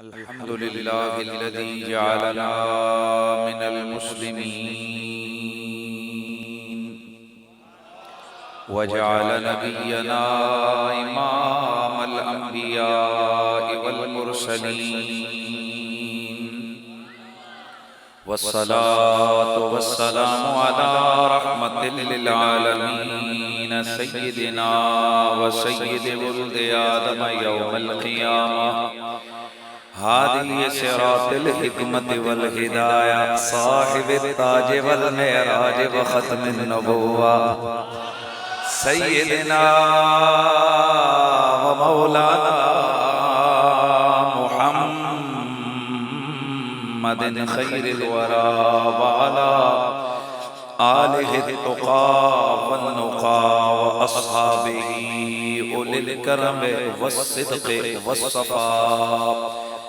अल्हम्दुलिल्लाहिल्लज़ी जअलना मिनल मुस्लिमीन व जअल नबिय्यना इमामल अंबिया वल मुरसलीन वस्सलातु वस्सलामु अला रहमतिल लिल आलमीन सय्यिदिना व सय्यिदि वुल्दि आदम यौमल क़ियामह हादी सिरातिल हिकमत वल हिदाया साहिब ताज वल मेराज व खत्मिन नबुव्वा सय्यिदना व मौलाना मुहम्मदिन खैरिल वरा व अला आलिहि तुक़ा वन नुक़ा व अस्हाबिही उलिल करम वस्सिद्क़ वस्सफ़ा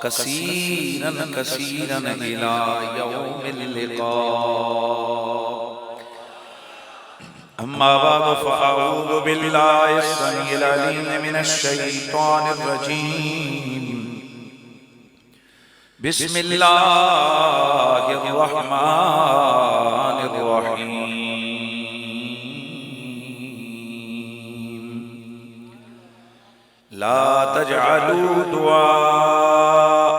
कसीरन कसीरन इला यौमिल लिक़ा। अम्मा बाद फ़अऊज़ु बिल्लाहि अस्समीइल अलीम मिनश शैतानिर रजीम। बिस्मिल्लाहिर रहमानिर रहीम। ला तजअलू दुआ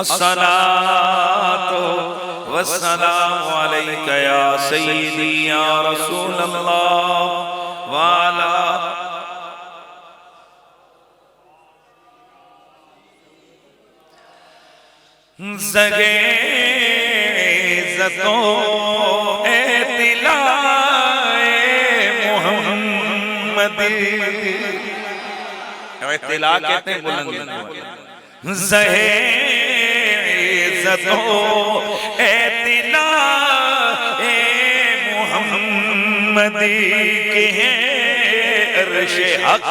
अस्सलातु वस्सलामु अलैका या सय्यदी या रसूल अल्लाह वाला ज़गेज़तो एतिलाए मोहम्मद। एतिला कहते हैं बुलंदी। ज़गेज़तो एतिलाए मोहम्मद के हैं अर्शे हक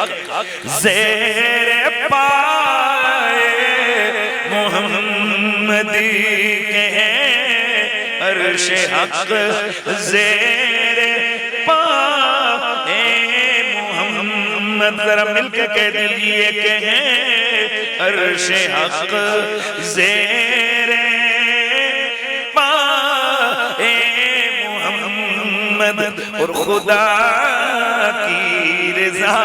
ज़ेरे पाए मोहम्मद के हैं अर्शे हक ज़ेरे पाए मोहम्मद। जरा मिलके कह दीजिए के हैं अर्शे हक ज़ेरे पाए मोहम्मद। और खुदा की रज़ा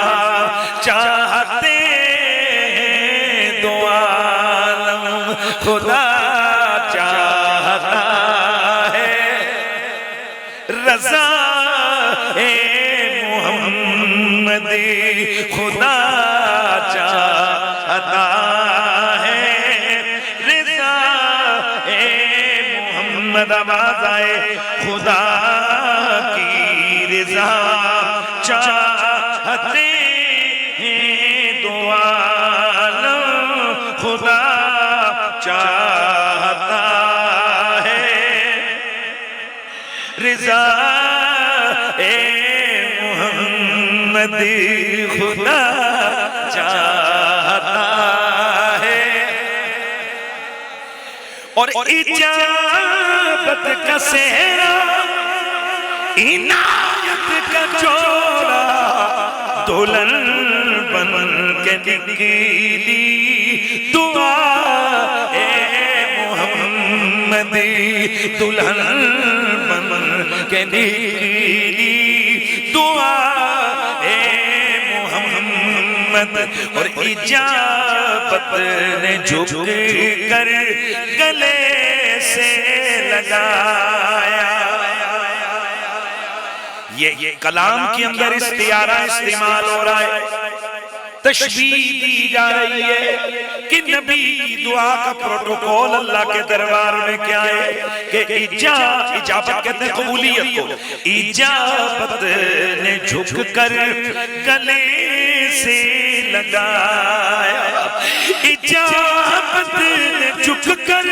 चाहते हैं दो आलम खुदा चाहता है रज़ा ए मोहम्मद। खुदा चाहता है रज़ा ए मोहम्मद। आवाज़ आए खुदा की रज़ा चाहते हैं दो आलम खुदा चाहता है रज़ा ए मोहम्मद। खुदा चाहता है और इजाबत का सेहरा इनायत का चोला दुल्हन बन के निकली दुआ ए मोहम्मद। दुल्हन बन के निकली दुआ ए मोहम्मद। और इजाबत ने झुक कर गले से लगाया। ये कलाम के अंदर इस्तियारा इस्तेमाल हो रहा है। तशबीह दी जा रही है कि नबी की दुआ का प्रोटोकॉल अल्लाह के दरबार में क्या है कि इजाबत कहते हैं कबूलियत को। इजाबत ने झुक कर गले से लगाया, इजाबत ने झुक कर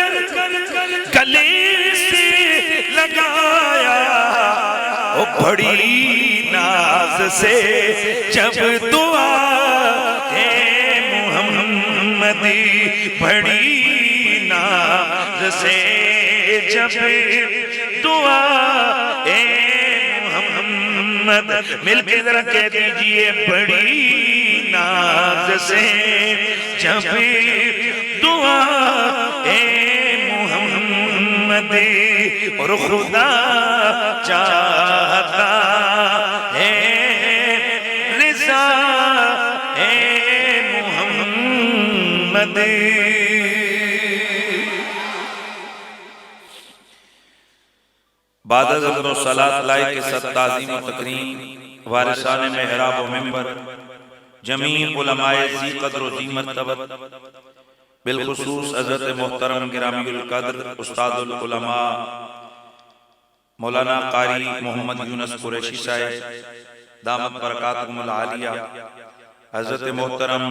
गले से लगाया, ओ बड़ी नाज से जब दुआ है मुहम्मदी, बड़ी नाज से जब दुआ है मुहम्मद, मिलके जरा कह दीजिए बड़ी नाज से जब दुआ है मुहम्मद, और खुदा चाहता है रिज़ा है मुहम्मद। बाद ज़िक्र सलात लाए के साथ ताज़ीम व तकरीम वारिसाने मेहराब व मिंबर जमी उलमाए ज़ी क़द्र व ज़ी मर्तबत बिलखुसूस हज़रत मोहतरम गिरामीउल क़द्र उस्तादुल उलमा मौलाना कारी मोहम्मद यूनुस कुरैशी साहब दामत बरकातुहुमुल आलिया, हज़रत मोहतरम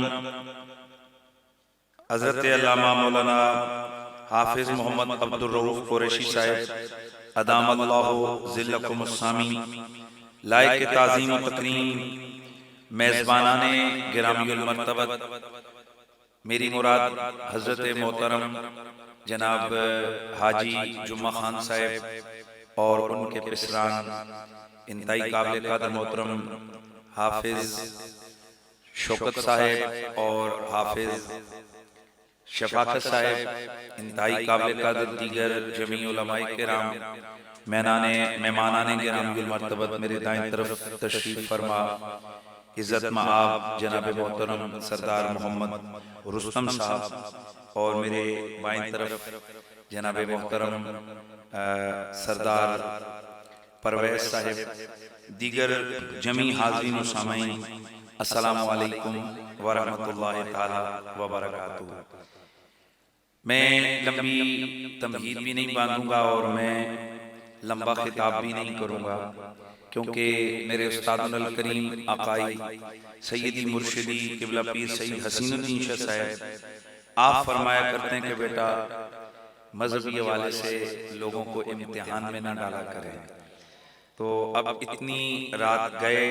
हज़रत अल्लामा मौलाना हाफिज़ मोहम्मद अब्दुर रऊफ़ कुरैशी साहब अदामल्लाहु ज़िल्लकुमुस सामी, लायक ताज़ीम व तकरीम मेज़बानाने गिरामीउल मर्तबत मेरी मुराद हज़रत मोहतरम जनाब हाजी जुम्मा खान साहब और उनके पिसरान इंतहाई काबिल कदर मोहतरम हाफिज़ शौकत साहब और हाफिज़ शफाकत साहब, इंतहाई काबिल कदर दीगर जमी उलमाए किराम, मेहमानाने गिरामीउल मर्तबत मेरे दाएं तरफ तशरीफ फरमा, इज़्ज़त मआब जनाब मोहतरम सरदार मोहम्मद रुस्तम साहब और मेरे बाएं तरफ जनाब मोहतरम सरदार परवेज़ साहब, दीगर जमी हाज़रीन व सामाईन, अस्सलामु अलैकुम व रहमतुल्लाहि ताला व बरकातुहू। मैं लंबी तमहीद भी नहीं बांधूंगा और मैं लंबा खिताब भी नहीं करूंगा, क्योंकि मेरे उस्तादुल करीम आकाई सैयदी मुर्शिदी क़िबला पीर सैयद हसीनुद्दीन शाह साहब आप फरमाया करते हैं कि बेटा मजहबी हवाले से लोगों को इम्तिहान में ना डाला करें। तो अब इतनी रात गए,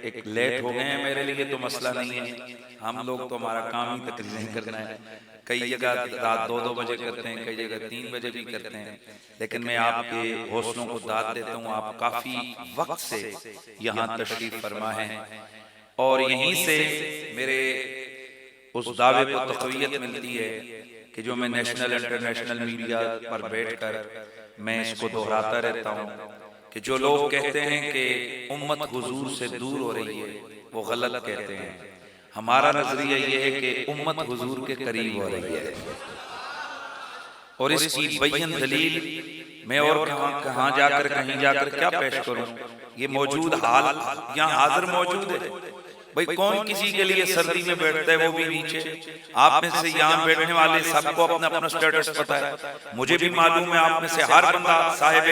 एक लेट हो गए हैं, मेरे लिए तो मसला नहीं है, हम लोग तो हमारा काम ही तकरीरें करना है। कई जगह रात 2-2 बजे करते हैं, कई जगह 3 बजे भी करते हैं, लेकिन मैं आपके हौसलों को दाद देता हूँ। आप काफ़ी वक्त से यहाँ तशरीफ फरमा हैं और यहीं से मेरे उस दावे को तक़वियत मिलती है कि जो मैं नेशनल इंटरनेशनल मीडिया पर बैठकर मैं इसको दोहराता रहता हूँ कि जो लोग कहते हैं कि उम्मत हुजूर से दूर हो रही है, वो गलत कहते हैं। हमारा नजरिया ये है कि उम्मत हुजूर के करीब हो रही है, और इसकी बय्यन दलील मैं और कहाँ जाकर कहीं जाकर क्या पेश करूं। ये मौजूद हाल यहाँ हाजिर मौजूद है। भाई कौन किसी के लिए सर्दी में बैठता है, वो भी नीचे। आप में से यहाँ बैठने वाले सबको अपना अपना स्टेटस पता है, मुझे भी मालूम है। आप में से हर बंदा साहिब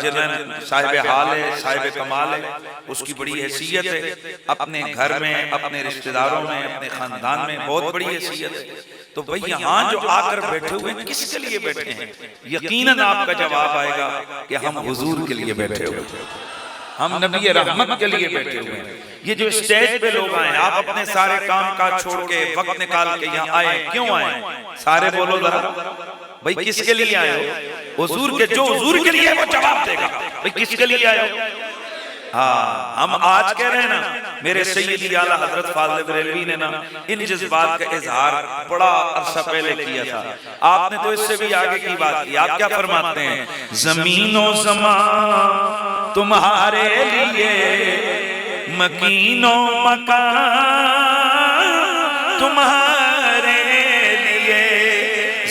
जनन, साहिब हाल है, साहिब कमाल है, उसकी बड़ी हैसियत है अपने घर में, अपने रिश्तेदारों में, अपने खानदान में बहुत बड़ी हैसियत है। तो भाई यहाँ जो आकर बैठे हुए हैं, किसके लिए बैठे हैं? यकीनन आपका जवाब आएगा कि हम हुजूर के लिए बैठे हुए हैं, हम नबी रहमत के लिए बैठे हुए हैं। ये जो स्टेज पे लोग आए, आप अपने सारे काम काज छोड़ के वक्त निकाल के यहाँ आए, क्यों आए? सारे बोलो जरा भाई, किसके लिए आए हो? हुजूर के, जो हुजूर के लिए वो जवाब देगा। भाई किसके लिए आए हो? हाँ, हम आज कह रहे हैं ना, मेरे सैयदी आला हजरत फाज़िल बरेलवी ने ना इन जज्बात का इजहार बड़ा अरसा पहले किया था। आपने तो इससे भी आगे की बात की। आप क्या फरमाते हैं? ज़मीनो ज़मान तुम्हारे लिए, मकीनो मकान तुम्हारे लिए,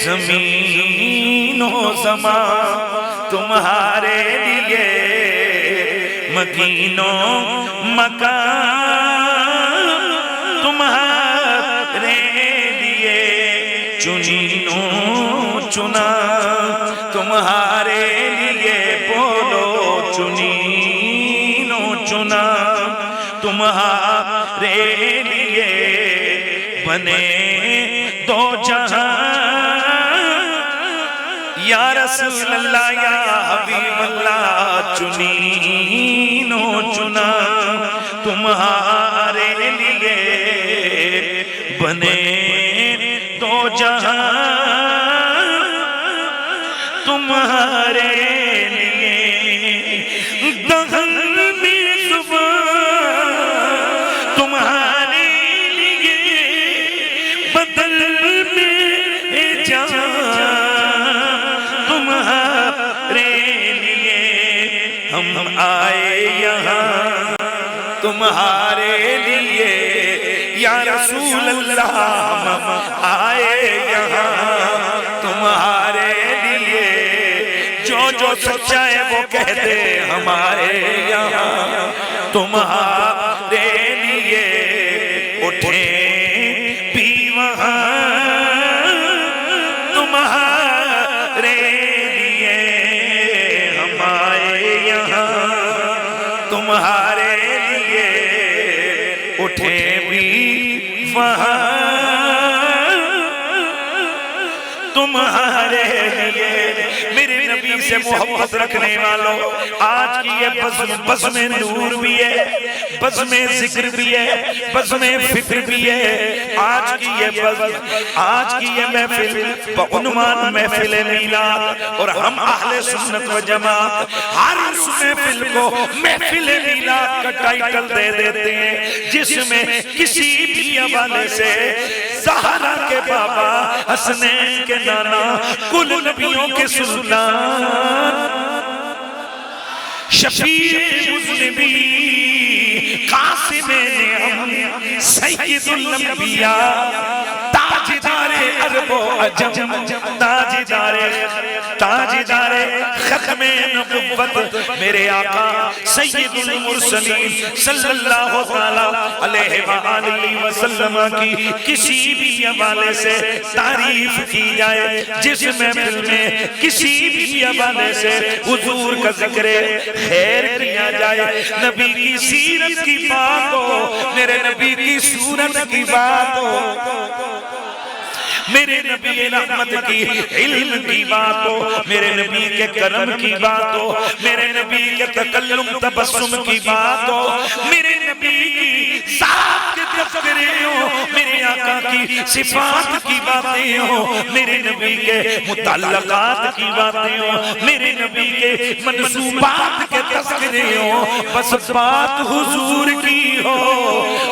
ज़मीनो ज़मान तुम्हारे लिए, मकीनो मकान तुम्हारे लिए चुनीनो चुना, तुम्हारे लिए बोलो चुनीनो चुना, तुम्हारे लिए बने दो जहां, या रसूल अल्लाह या हबीब अल्लाह चुनीनो चुना, तुम्हारे लिए बने दो जहां, तुम्हारे लिए दहन में जुबान, तुम्हारे लिए बदल में जान, तुम्हारे लिए हम आए यहाँ, तुम्हारे लिए या रसूल अल्लाह हम आए यहाँ, तुम्हारे लिए जो जो सच्चा है वो कहते हमारे यहाँ, तुम्हारे लिए उठे भी वहाँ, तुम्हारे लिए हम आए यहाँ, तुम्हारे लिए उठे भी वहाँ, तुम्हारे लिए। मेरे नबी से मोहब्बत रखने वालों, आज की ये बस में नूर भी है, बस में जिक्र भी है, बस में फिक्र भी है। आज की ये आज की ये महफिल उन्वान महफिल मीलाद, और हम अहले सुन्नत व जमात हर उस महफिल को महफिल मीलाद का टाइटल दे देते हैं जिसमें किसी भी हवाले से ज़हरा के बाबा, हसनैन के नाना, कुल नबियों के सुल्तान, शफीए मुज़निबी, कासिमे नेअम, सय्यदुल अंबिया, ताजदारे अरबो अजम, ताजदारे खत्मे नबुव्वत, मेरे आका सय्यदुल मुरसलीन सल्लल्लाहु तआला अलैहि वसल्लम की किसी भी हवाले से तारीफ की जाए, जिस महफिल में किसी भी हवाले से हुजूर का जिक्र खैर किया जाए, नबी की सीरत की बात हो, मेरे नबी की सूरत की बात हो, मेरे नबी रहमत की इल्म की बात हो, मेरे नबी के करम की बात हो, मेरे नबी के तकल्लुम तबस्सुम की बात हो, मेरे नबी की ज़ात के तज़किरे हो, मेरे आका की सिफात की बातें हो, मेरे नबी के मुतल्लक़ात की बातें हो, मेरे नबी के मनसूबात के तज़किरे हो, बस बात हुजूर की हो,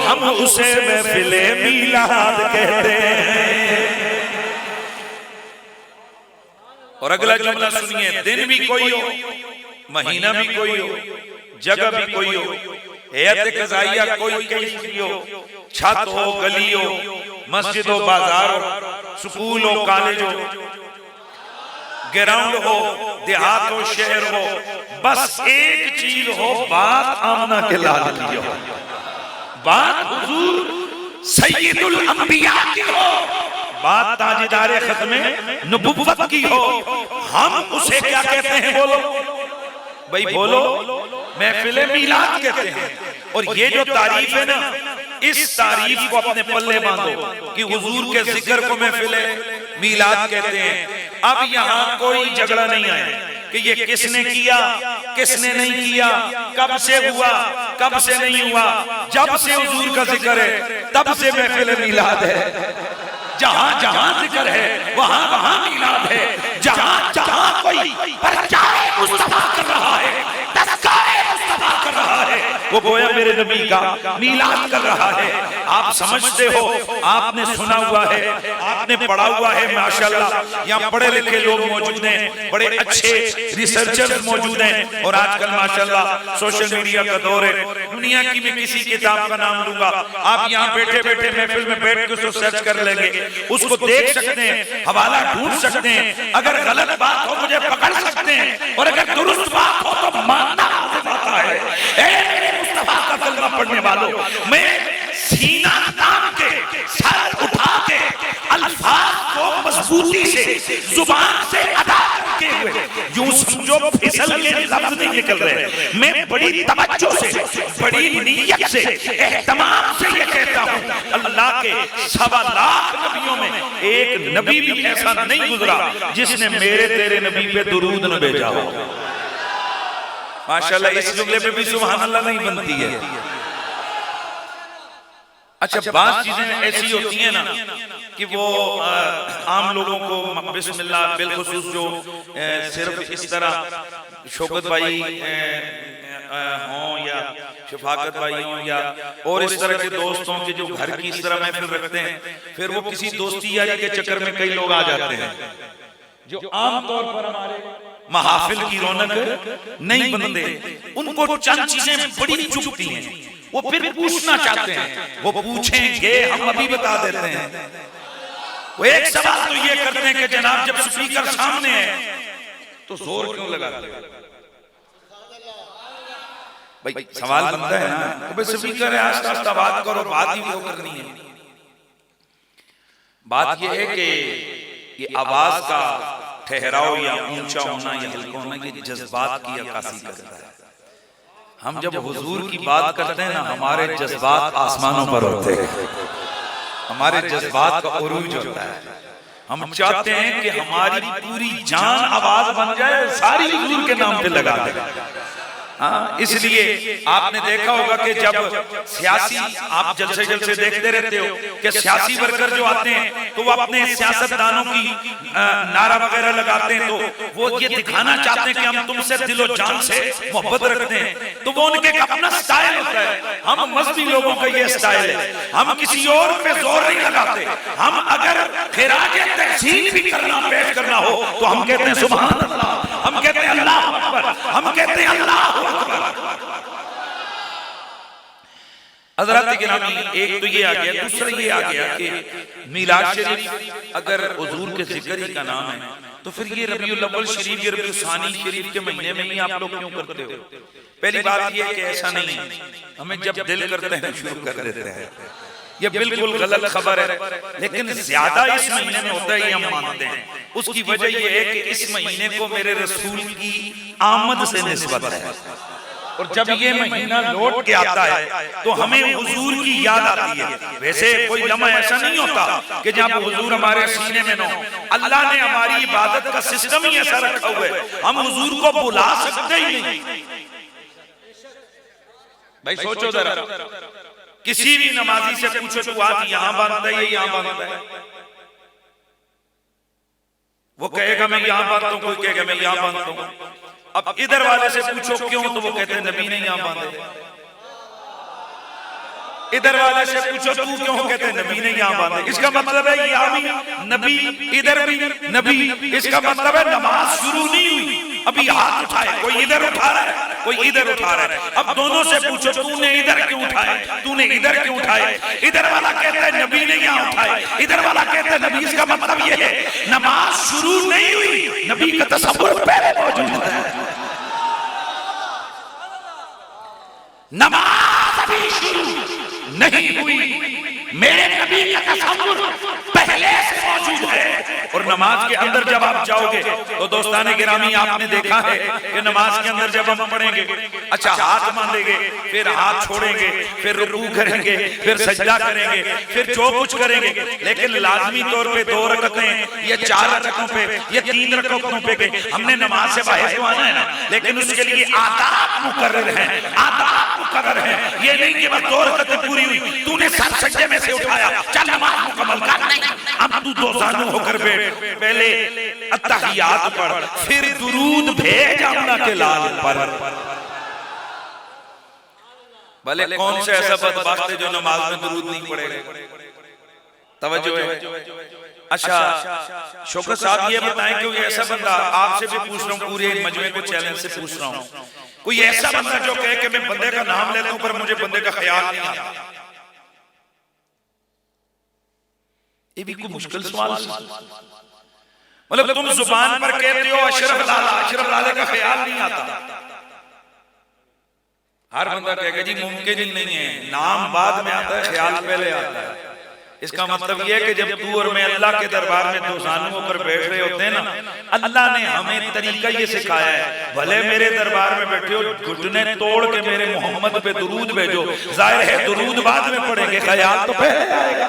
हम उसे महफिल मीलाद कहते हैं। और अगला जुमला सुनिए, दिन भी कोई हो, महीना भी कोई हो, जगह भी कोई हो, हैयत क़ज़ाइया कोई कैसी हो, छत हो, गली हो, मस्जिद हो, बाजार हो, स्कूल हो, कॉलेज हो, ग्राउंड हो, देहात हो, शहर हो, बस एक चीज हो, बात आमना के लाल की हो, बात हुजूर सय्यदुल अंबिया की हो, बात ताजदारे खत्मे नबुव्वत की हो, हम उसे क्या कहते हैं? बोलो भाई, बोलो, महफिल मीलाद कहते हैं। और ये जो तारीफ है ना, इस तारीफ को अपने पल्ले बांधो कि हुजूर के जिक्र को महफिल मीलाद कहते हैं। अब यहाँ कोई झगड़ा नहीं आया कि ये किसने किया, किसने नहीं किया, कब से हुआ, कब से नहीं हुआ। जब से हुजूर का जिक्र है तब से महफिल मीलाद है। जहां जहां जिक्र है वहां वहां मीलाद है। जहां जहां कोई प्रचार मुस्तफा कर रहा है, तज़किरे मुस्तफा कर रहा है, वो गोया मेरे नबी का मीलाद कर रहा है। आप समझते हो, आपने सुना हुआ है, आपने पढ़ा हुआ है, माशाल्लाह यहाँ पढ़े लिखे लोग मौजूद हैं, बड़े अच्छे रिसर्चर्स मौजूद हैं। और आजकल माशाल्लाह सोशल मीडिया का दौर है। दुनिया की मैं किसी किताब का नाम लूंगा, आप यहाँ बैठे बैठे महफिल में बैठ के उसको सर्च कर लेंगे, उसको देख सकते हैं, हवाला ढूंढ सकते हैं। अगर गलत बात हो मुझे पकड़ सकते हैं, और अगर दुरुस्त बात हो तो मानना आता है। ए मेरे मुस्तफा का कलमा पढ़ने वालों, मैं सीना तान जुबान से अदा करके हुए, यूं समझो फिसल के लफ्ज नहीं निकल रहे, मैं बड़ी तवज्जो से, बड़ी नीयत से, एहतमाम से ये कहता हूं, अल्लाह के 1.25 लाख नबियों में एक नबी भी ऐसा नहीं गुजरा जिसने मेरे तेरे नबी पे दुरूद न भेजा हो। माशाल्लाह, इस जुमले पे भी सुभान अल्लाह नहीं बनती है। अच्छा, बात चीजें ऐसी होती हैं ना कि वो आम लोगों को बिस्मिल्लाह, बिलखुसूस जो सिर्फ इस तरह शौकत भाई हों या शफाकत भाई हों या और इस तरह के दोस्तों के जो घर की इस तरह महफिल रखते हैं, फिर वो किसी दोस्ती यारी के चक्कर में कई लोग आ जाते हैं जो आमतौर पर हमारे महाफिल की रौनक नहीं बनते। उनको चंद चीजें बड़ी चुभती हैं, वो फिर पूछना चाहते हैं, वो पूछेंगे, हम अभी बता देते हैं। वो एक सवाल तो ये करते हैं कि जनाब जब स्पीकर सामने है तो जोर क्यों लगाते हैं? भाई सवाल बनता है ना, तो भाई स्पीकर है, आस्ता आस्ता बात करो, बात ही वो करनी है। बात ये है कि ये आवाज का ठहराव या ऊंचा होना या हल्का होना ये जज्बात की अक्कासी करता है। हम जब हुजूर की बात करते हैं ना, हमारे जज्बात आसमानों पर होते हैं, हमारे जज्बात का उरूज होता है। हम चाहते हैं कि हमारी पूरी जान आवाज बन जाए, सारी हुजूर के नाम पे लगा देगा। हाँ, इसलिए आपने देखा होगा कि जब सियासी, आप जलसे जलसे देखते रहते हो कि सियासी वर्कर जो आते हैं तो वो अपने सियासतदानों की नारा वगैरह लगाते हैं, तो वो ये दिखाना चाहते हैं कि हम तुमसे दिलो जान से मोहब्बत रखते हैं। तो वो उनके अपना स्टाइल होता है। हम मजहबी लोगों का ये स्टाइल है, हम किसी और पे जोर नहीं लगाते। हम अगर खिराजे तहसीन भी करना, पेश करना हो तो हम कहते हैं सुभान अल्लाह, हम कहते हैं अल्लाह अकबर, हम कहते हैं अल्लाह। हज़रात गिरामी, एक तो ये आ गया, दूसरा ये आ गया कि मीलाद शरीफ अगर हुजूर के जिक्र ही का नाम है तो फिर ये रबीउल अव्वल शरीफ, ये रबीउल सानी शरीफ के महीने में ही आप लोग क्यों करते हो? पहली बात ये है कि ऐसा नहीं है, हमें जब दिल करते हैं शुरू कर देते हैं, ये बिल्कुल गलत खबर है। लेकिन ज्यादा इस महीने में होता है, ये हम मानते हैं। उसकी वजह ये है कि इस महीने को मेरे रसूल की आमद से निस्बत है, और जब ये महीना लौट के आता है तो हमें हुजूर की याद आती है। वैसे कोई लम्हा ऐसा नहीं होता कि जब हुजूर हमारे सीने में न हो। अल्लाह ने हमारी इबादत का सिस्टम ही ऐसा रखा हुआ है, हम हुजूर को बुला सकते ही नहीं। भाई सोचो जरा, किसी भी नमाजी से पूछो तू हाथ यहाँ बांधता है, ये यहाँ बांधता है, वो कहेगा मैं यहाँ बांधता हूँ, कोई कहेगा मैं यहाँ बांधता हूँ। अब इधर वाले से पूछो क्यों, तो वो कहते हैं नबी ने यहाँ बांधे। इधर वाले से पूछो तू क्यों, कहते हैं नबी ने यहाँ बांधे। इसका मतलब है यहाँ भी नबी, इधर भी नबी। इसका मतलब है नमाज शुरू नहीं हुई, अभी हाथ उठाए, कोई इधर उठा रहा है, कोई इधर उठा रहा है। अब दोनों से पूछो तूने इधर क्यों उठाए, तूने इधर क्यों उठाए? इधर वाला कहता है नबी ने यहाँ उठाए, इधर वाला कहता है नबी। इसका मतलब ये है नमाज शुरू नहीं हुई, नबी का तसव्वुर पहले मौजूद है। नमाज अभी शुरू नहीं हुई, मेरे नबी का तसव्वुर पहले से मौजूद है। और नमाज के अंदर जब आप जाओगे तो दोस्ताने गिरामी, आपने देखा है कि नमाज के अंदर जब हम पढ़ेंगे, अच्छा हाथ बांधेंगे, फिर हाथ छोड़ेंगे, फिर रुकू करेंगे, फिर सजदा करेंगे, फिर जो कुछ करेंगे, लेकिन लाजमी तौर पे 2 रकअतें या 4 रकअतों पे या 3 रकअतों पे गए, हमने नमाज से बाहर तो आना है ना, लेकिन उसके लिए आदाब मुकर्रर हैं, आदाब मुकर्रर हैं। ये नहीं कि बस 2 रकअतें पूरी हुई, तूने सर सजदे में से उठाया, चल नमाज मुकम्मल कर। नहीं, अब तू 2 सानू होकर बैठ, पहले अत्तहियात पढ़, फिर दुरूद भेज अम्मा के लाल पर। भले कौन से ऐसा बदबख्त है जो नमाज में दुरूद नहीं पढ़ेगा? तवज्जो है। अच्छा शौकत साहब ये बताएं, क्योंकि ऐसा बंदा, आपसे भी पूछ रहा हूँ, पूरे मजमे को चैलेंज से पूछ रहा हूँ, कोई ऐसा बंदा जो कहे कि मैं बंदे का नाम लेता हूं पर मुझे बंदे का ख्याल नहीं आता, ये भी कोई मुश्किल सवाल है। मतलब तुम जुबान पर कहते हो अशरफ लाला, अशरफ लाले का ख्याल नहीं आता। हर बंदा कहेगा जी मुमकिन ही नहीं है, नाम बाद में आता है, ख्याल पहले आता है। इसका मतलब यह है कि जब तू और मैं अल्लाह के दरबार में दो ज़ानुओं पर बैठ रहे होते हैं ना, अल्लाह ने हमें तरीका ये सिखाया है, भले मेरे दरबार में बैठे हो, घुटने तोड़ के मेरे मोहम्मद पे दुरूद भेजो। जाहिर है दुरूद बाद में पढ़ेंगे, ख्याल तो पहले आएगा।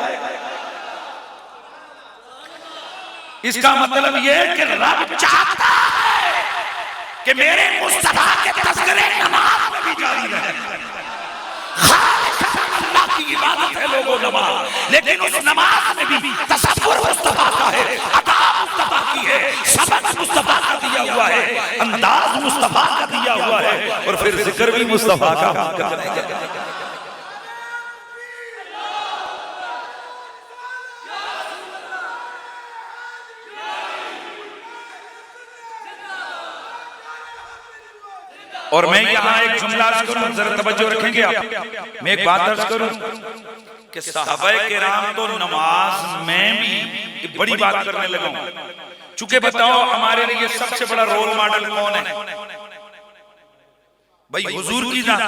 इसका मतलब यह है कि रब चाहता है कि मेरे मुस्तफा के तज़किरे नमाज में भी जारी रहे। अल्लाह की इबादत है लोगों नमाज, लेकिन उस नमाज में भी तसव्वुर मुस्तफा का है, अदा मुस्तफा की है, सबक मुस्तफा का दिया हुआ है, अंदाज मुस्तफा का दिया हुआ है, और फिर जिक्र भी मुस्तफा का। और मैं यहाँ एक जुमला अर्ज करूं, जरा तवज्जो रखेंगे आप। मैं एक बात अर्ज करूं कि सहाबाए किराम तो नमाज में भी बड़ी बात करने लगा हूं। चूंकि बताओ हमारे लिए सबसे बड़ा रोल मॉडल कौन है भाई? हुजूर की जात।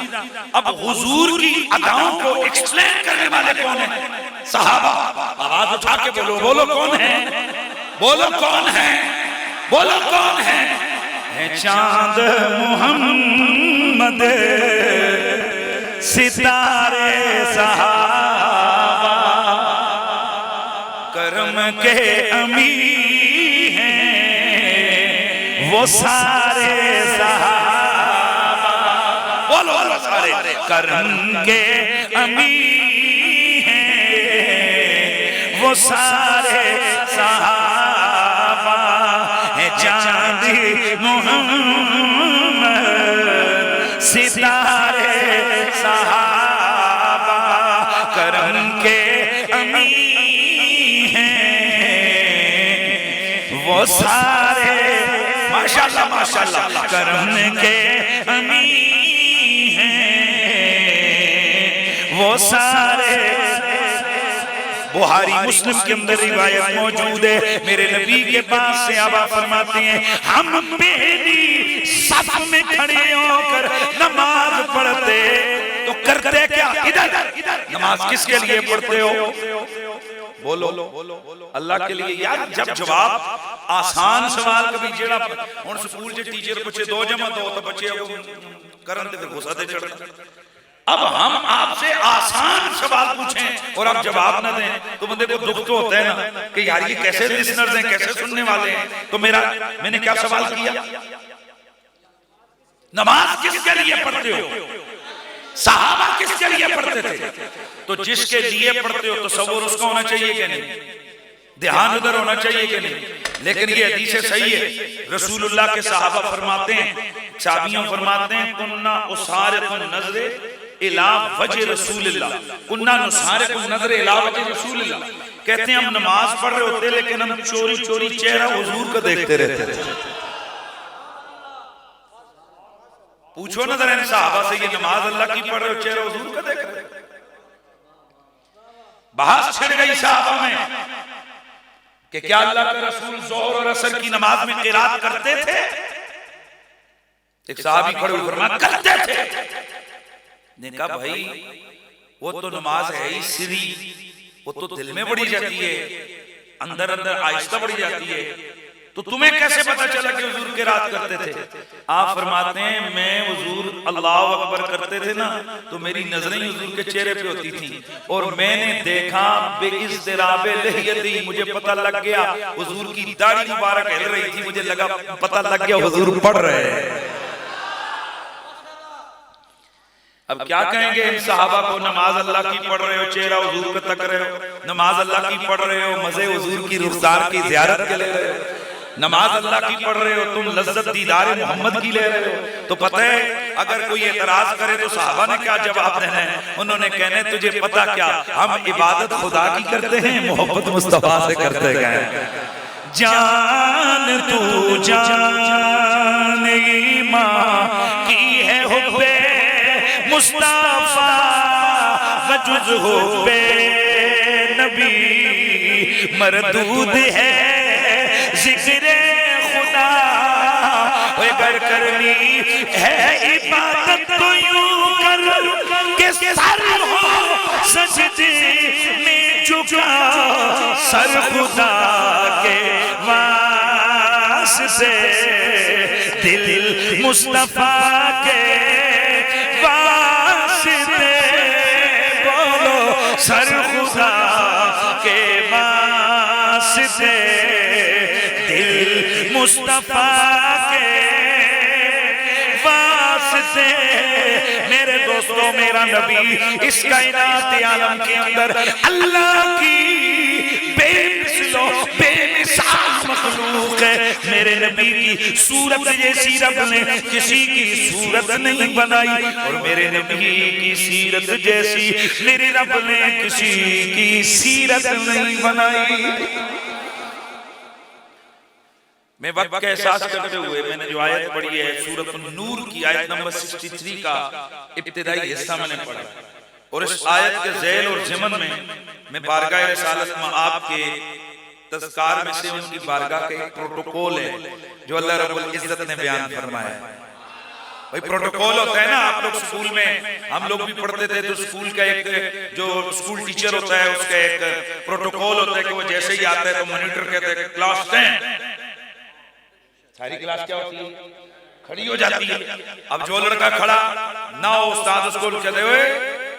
अब हुजूर की अदाओं को एक्सप्लेन करने वाले कौन है? सहाबा। आवाज उठा के बोलो, बोलो कौन है? बोलो कौन है? बोलो कौन है? चांद मोहम्मद सितारे सहाबा करम के अमीर हैं वो सारे सहाबा। बोलो बोलो सारे। करम के अमीर हैं वो सारे सहाबा है। चांदी मोहम्मद सितारे सहाबा करम के अमीर हैं वो सारे। माशाल्लाह माशाल्लाह। करम के अमीर हैं वो सारे। बुहारी मुस्लिम के अंदर रिवायत मौजूद है, मेरे नबी के पास से आबा फरमाते हैं, हम पहली सफ में खड़े होकर नमाज पढ़ते तो करते क्या? इधर नमाज किसके लिए पढ़ते हो? बोलो अल्लाह के लिए। यार जब जवाब आसान सवाल कभी जेड़ा हुण स्कूल च टीचर पूछे 2 जमा 2 तो बच्चे करन ते गुस्सा ते चढ़। अब हम आपसे आसान सवाल पूछें और आप जवाब न दें तो बंदे को दुख तो होता है ना कि यार ये कैसे लिसनर्स हैं, कैसे सुनने वाले हैं। तो मैंने क्या सवाल किया? नमाज किसके लिए पढ़ते हो? सहाबा किसके लिए पढ़ते थे? तो जिसके लिए पढ़ते हो तो तसव्वुर उसका होना चाहिए कि नहीं? ध्यान उधर होना चाहिए कि नहीं? लेकिन ये हदीस सही है। रसूलुल्लाह के सहाबा फरमाते हैं, साहबियों फरमाते हैं, कुन्ना उसारिकुन नज़रे इला वजह रसूलिल्लाह, कुन्ना नुसारिकुन नज़रे इला वजह रसूलिल्लाह। कहते हैं हम नमाज पढ़ रहे होते लेकिन हम चोरी चोरी चेहरा हुजूर का देखते रहते थे। पूछो ना जरा इन सहाबा से, ये नमाज अल्लाह की पढ़ रहे हो, चेहरा हुजूर का देख रहे हो? बहस छिड़ गई सहाबा में कि क्या अल्लाह के रसूल ज़ोहर और असर की नमाज में क़िरात करते थे? एक सहाबी खड़े हुए फरमाया करते थे। ने कहा भाई वो तो नमाज है ही सिरी, वो तो दिल में बढ़ी जाती है, अंदर अंदर आहिस्ता बढ़ी जाती है, तो तुम्हें कैसे पता चला कि हुजूर क़िरात करते थे? आप फरमाते हैं मैं हुजूर अल्लाह अकबर करते थे ना तो मेरी नजरें हुजूर के चेहरे पे होती थी और मैंने देखा बेइज़्तिराबे लहयती, मुझे पता लग गया हुजूर की दाढ़ी मुबारक हिल रही थी, मुझे लगा पता लग गया हुजूर पढ़ रहे हैं। अब क्या कहेंगे इन सहाबा को? नमाज अल्लाह की पढ़ रहे हो, चेहरा हुजूर का तक रहे हो, नमाज अल्लाह की पढ़ रहे हो, मजे हुजूर की रुखसार की ज़ियारत के ले रहे हो, नमाज अल्लाह की पढ़ रहे हो, तुम लज्जत दीदार मोहम्मद की ले रहे हो। तो पता है अगर कोई एतराज करे तो सहाबा ने क्या जवाब देना है? उन्होंने कहने तुझे पता क्या, हम इबादत खुदा की करते हैं, मोहब्बत मुस्तफा से करते गए। जान तू जान ईमान की है हुब्बे मुस्तफा वजुज़ हुब्बे नबी मरदूद है जिक्र खुदा। अगर करनी है इबादत तो यूं कर के सर हो सजदे में झुक झुका सर खुदा के वास्ते, दिल मुस्तफा के वास्ते, बोलो सर खुदा के वास्ते, दिल मुस्तफा के वास्ते। मेरे दोस्तों, मेरा नबी इस कायनात आलम के अंदर अल्लाह की बेमिसलो बेमिसाल मखलूक है। मेरे नबी की सूरत जैसी रब ने किसी की सूरत नहीं बनाई, और मेरे नबी की सीरत जैसी मेरे रब ने किसी की सीरत नहीं बनाई। मैं वक्त का एहसास करते हुए मैंने जो आयत पढ़ी है सूरत नूर की आयत नंबर 63 का इब्तिदाई हिस्सा मैंने पढ़ा, और इस आयत के ज़ैल और ज़मन में मैं बारगाह रिसालत में आपके तज़कार में से उनकी बारगाह का एक प्रोटोकॉल है जो अल्लाह रब्बुल इज़्ज़त ने बयान फरमाया है। भाई प्रोटोकॉल होता है ना, आप लोग स्कूल में, हम लोग भी पढ़ते थे तो स्कूल का एक जो स्कूल टीचर होता है उसका एक प्रोटोकॉल होता है कि वो जैसे ही आता है तो मॉनिटर कहता है क्लास 10, सारी क्लास क्या होती है, खड़ी हो जाती है। अब जो लड़का खड़ा ना हो, उस्ताद उसको कहते हुए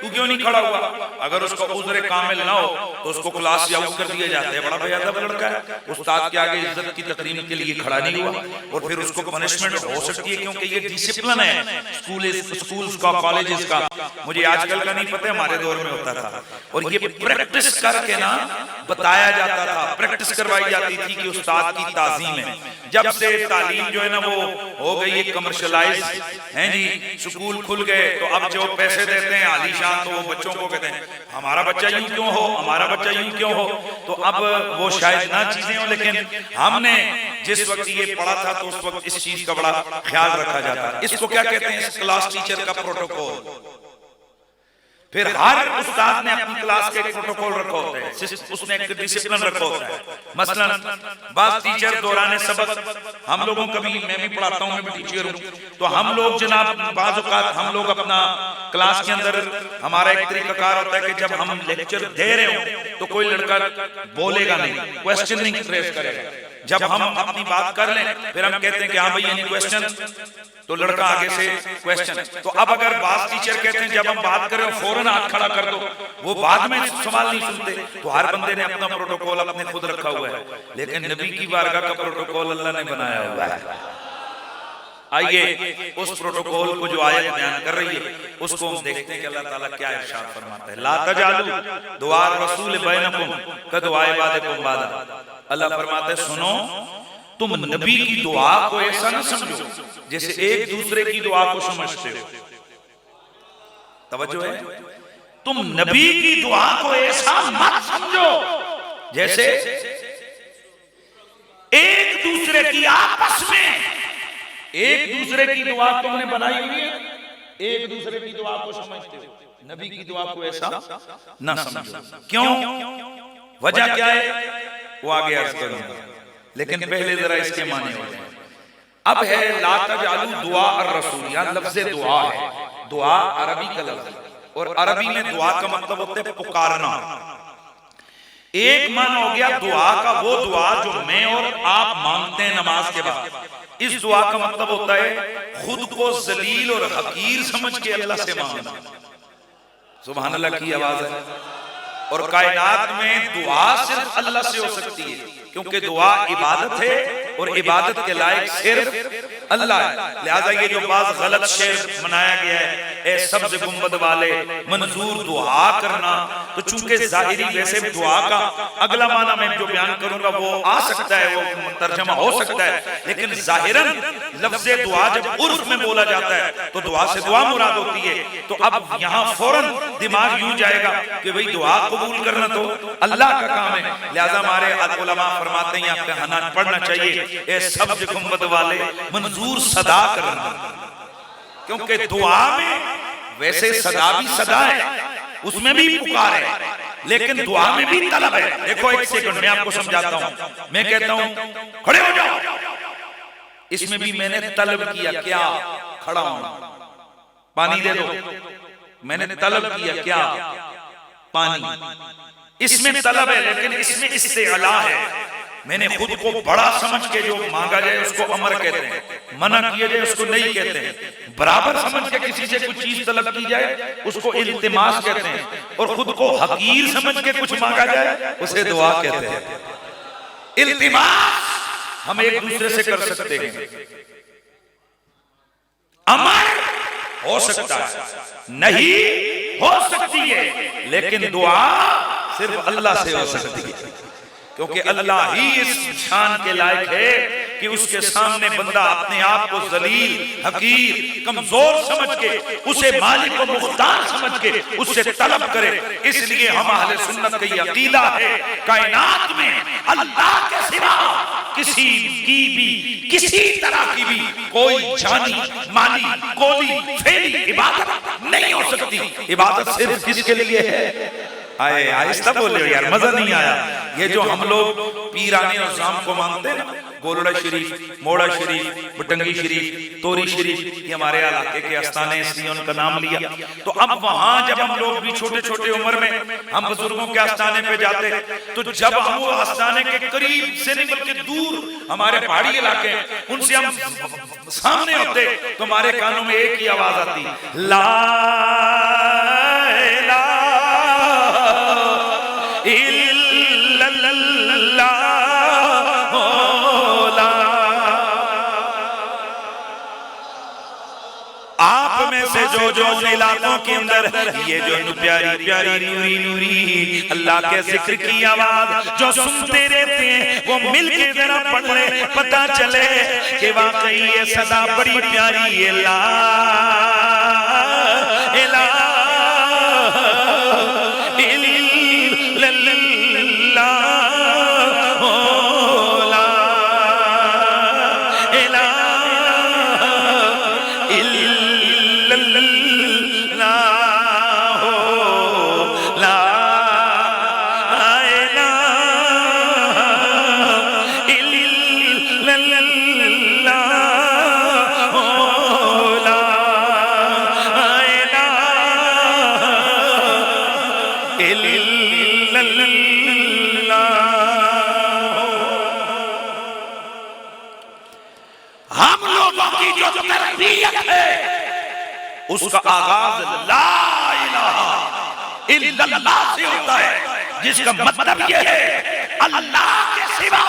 तू क्यों नहीं खड़ा हुआ, अगर उसका उज़्र कामिल ना हो तो उसको क्लास से आउट कर दिया जाता है। बड़ा बेअदब लड़का है, उस्ताद के आगे इज्जत की तकरीम के लिए खड़ा नहीं हुआ, और फिर उसको पनिशमेंट हो सकती है, क्योंकि ये डिसिप्लिन है स्कूल्स का, कॉलेजेस का। मुझे आजकल का नहीं पता, हमारे दौर में होता था, और ये प्रैक्टिस करके ना बताया जाता था, प्रैक्टिस करवाई जाती थी कि उस्ताद की ताज़ीम है। जब से तालीम जो है ना वो हो गई है कमर्शलाइज, हैं जी, स्कूल खुल गए, तो अब जो पैसे देते हैं आलीशान, तो वो बच्चों को कहते हैं हमारा बच्चा यूं क्यों हो, हमारा बच्चा यूं क्यों हो। तो अब वो शायद ना चीजें हो, लेकिन हमने जिस वक्त ये पढ़ा था तो उस वक्त इस चीज का बड़ा ख्याल रखा जाता है। इसको क्या कहते हैं, इस क्लास टीचर का प्रोटोकॉल। फिर हर उस्ताद ने अपनी क्लास के एक प्रोटोकॉल रखा होता है, उसने एक डिसिप्लिन रखा होता है। मसलन बात टीचर दौरान सबक, हम लोगों का भी, मैं भी पढ़ाता हूँ, मैं भी टीचर हूँ, तो हम लोग जनाब बाज़ औक़ात हम लोग अपना क्लास के अंदर हमारा एक तरीकाकार होता है कि जब हम लेक्चर दे रहे हो तो कोई लड़का बोलेगा नहीं, क्वेश्चन नहीं रेज़ करेगा। जब हम अपनी बात कर लें फिर हम कहते हैं कि हाँ भाई एनी क्वेश्चन, तो लड़का आगे से क्वेश्चन। तो अब अगर बात टीचर कहते हैं जब हम बात करें फौरन हाथ खड़ा कर दो, वो बाद में सवाल नहीं सुनते। तो हर बंदे ने अपना प्रोटोकॉल अपने खुद रखा हुआ है, लेकिन नबी की बारगाह का प्रोटोकॉल अल्लाह ने बनाया हुआ है। आइए उस प्रोटोकॉल को जो आयत बयान कर रही है उसको हम देखते हैं कि अल्लाह ताला क्या इरशाद फरमाता है। ला तजालू दुआ रसूल बैनकुम कदुआ इबादकुम बादा। अल्लाह फरमाता है सुनो, तुम नबी की दुआ को ऐसा न समझो जैसे एक दूसरे की दुआ को समझते हो। तवज्जो है, तुम नबी की दुआ को ऐसा मत समझो जैसे एक दूसरे की आपस में एक दूसरे की दुआ तुमने बनाई हुई है, एक दूसरे की दुआ को समझते हो। नबी की दुआ को ऐसा ना समझो। क्यों, वजह क्या है वो आगे अर्ज करूंगा, लेकिन पहले जरा इसके माने हो जाए। अब है ला तजालू दुआ और रसूल, यहाँ लफ्ज़ दुआ है। दुआ अरबी का लफ्ज़, और अरबी में दुआ का मतलब होता है पुकारना। एक मान हो गया दुआ का वो दुआ जो मैं और आप मांगते हैं नमाज के बाद। इस दुआ का मतलब होता है खुद को जलील और हकीर समझ के अल्लाह से मांगना। सुभान अल्लाह की आवाज है। और कायनात में दुआ सिर्फ अल्लाह से हो सकती है, क्योंकि दुआ इबादत है और इबादत के लायक सिर्फ अल्लाह है। लिहाजा ये जो बात गलत शेर बनाया गया है, ए सब्ज़ गुंबद वाले मंजूर दुआ करना, तो चूंकि जाहिरी वैसे भी दुआ का अगला माना मैं जो बयान करूंगा वो आ सकता है, वो तर्जमा हो सकता है, लेकिन जाहिरन लफ्ज़ दुआ जब उर्फ में बोला जाता है तो दुआ से दुआ मुराद होती है। तो अब यहाँ फौरन दिमाग यूं जाएगा कि भाई दुआ कबूल करना तो अल्लाह का काम है। लिहाजा हमारे उलमा फरमाते हैं यहाँ पे हना पढ़ना चाहिए, ए सब्ज़ गुंबद वाले मंजूर सदा करना, क्योंकि दुआ में वैसे सदा भी सदा है, उसमें भी पुकार है, लेकिन दुआ में भी तलब है। देखो एक सेकंड मैं आपको समझाता हूं। मैं कहता हूं खड़े हो जाओ, इसमें भी मैंने तलब किया, क्या खड़ा हूं, पानी दे दो, मैंने तलब किया क्या, पानी। इसमें तलब है लेकिन इसमें इससे अला है। मैंने खुद को बड़ा समझ के जो मांगा जाए उसको अमर कहते हैं, मना किया जाए उसको नहीं कहते हैं। बराबर समझ के किसी से कुछ चीज तलब की जाए उसको इल्तिमास कहते हैं, और खुद को हकीर समझ के कुछ मांगा जाए उसे दुआ कहते हैं। इल्तिमास हम एक दूसरे से कर सकते हैं, अमर हो सकता है, नहीं हो सकती है, लेकिन दुआ सिर्फ अल्लाह से हो सकती है, क्योंकि अल्लाह ही इस शान के लायक है कि उसके सामने बंदा अपने आप को जलील, हकीर, कमजोर समझ के उसे मालिक को मुख्तार समझ के उससे तलब करे। इसलिए हम अहले सुन्नत का ये अकीदा है, कायनात में अल्लाह के सिवा किसी की भी किसी तरह की भी कोई जानी माली कोली फेली इबादत नहीं हो सकती। इबादत सिर्फ किसके लिए है? आए आहिस्ता बोले यार, मजा नहीं आया। ये जो हम लोग पीराने और शाम को मानते हैं, गोलड़ा शरीफ, मोड़ा शरीफ, बटंगी शरीफ, तोरी शरीफ, ये हमारे इलाके के आस्थाने, इसलिए उनका नाम लिया। तो अब वहां जब हम लोग भी छोटे छोटे उम्र में हम बुजुर्गों के आस्थाने पे जाते, तो जब हम वो आस्थाने के करीब से नहीं बल्कि दूर हमारे पहाड़ी इलाके उनसे हम सामने होते तो हमारे कानों में एक ही आवाज आती, ला आप में से जो इलाकों के अंदर ये जो प्यारी प्यारी नूरी नूरी अल्लाह के जिक्र की आवाज जो सुनते रहते हैं, वो मिल के जरा पढ़ ले, पता चले कि वाकई ये सदा बड़ी प्यारी है। ला हम लोगों की जो तरबियत है उसका आगाज ला इलाहा इल्लल्लाह से होता है, जिसका मतलब ये है अल्लाह के सिवा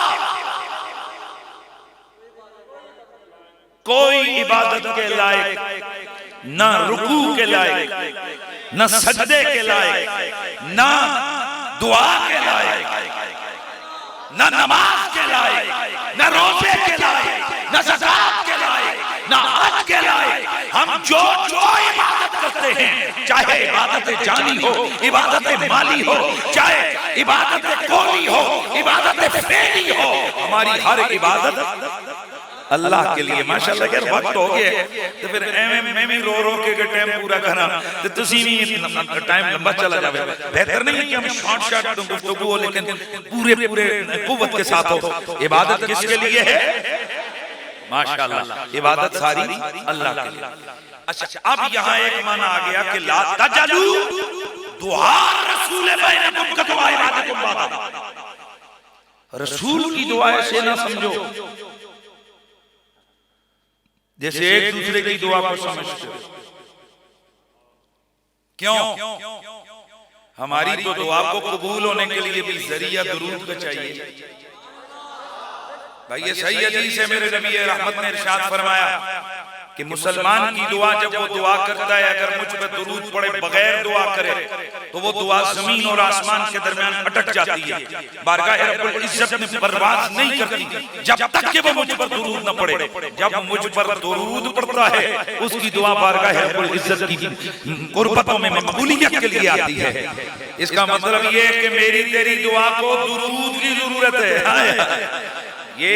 कोई इबादत के लायक, ना रुकू के लायक, ना सजदे के लायक, ना दुआ के लायक, ना नमाज के लायक, ना रोजे के लायक, ना ज़कात के लायक, ना हज के लायक। हम जो इबादत करते हैं, चाहे इबादत जानी हो, इबादत माली हो, चाहे इबादत कौनी हो, इबादत फेली हो, हमारी हर इबादत अल्लाह के लिए। माशाल्लाह यार वक्त हो गया तो फिर मैं भी रो के टाइम पूरा करा तो तुसी भी टाइम लंबा चला जावे। बेहतर नहीं है कि हम शॉर्ट गुफ्तगू हो लेकिन पूरे कुव्वत के साथ हो। इबादत किसके लिए है? माशाल्लाह इबादत सारी अल्लाह के लिए। अच्छा, अब यहाँ एक माना आ गया कि ला तजलू दुआ रसूल बैनकुम का दुआ इबादतुम बादा। रसूल की दुआ ऐसे ना समझो जैसे एक दूसरे की दुआ को समझते हो। क्यों? हमारी तो दुआ को कबूल होने के लिए भी जरिया दुरूद का चाहिए। भाई ये सही हदीस है, मेरे नबी रहमत ने इरशाद फरमाया कि मुसलमान की दुआ जब वो दुआ करता है, अगर मुझ पर दुरूद पड़े बगैर दुआ करे तो वो दुआ जमीन और आसमान के दरमियान अटक जाती है। बारगाह रब्बुल इज्जत में परवाज नहीं करती जब तक कि वो मुझ पर दुरूद न पड़े। जब मुझ पर दुरूद पड़ता है उसकी दुआ बारगाह रब्बुल इज्जत की कुर्बतों में मकबूलियत के लिए आती है। इसका मतलब ये है कि मेरी तेरी दुआ को दुरूद की जरूरत है। ये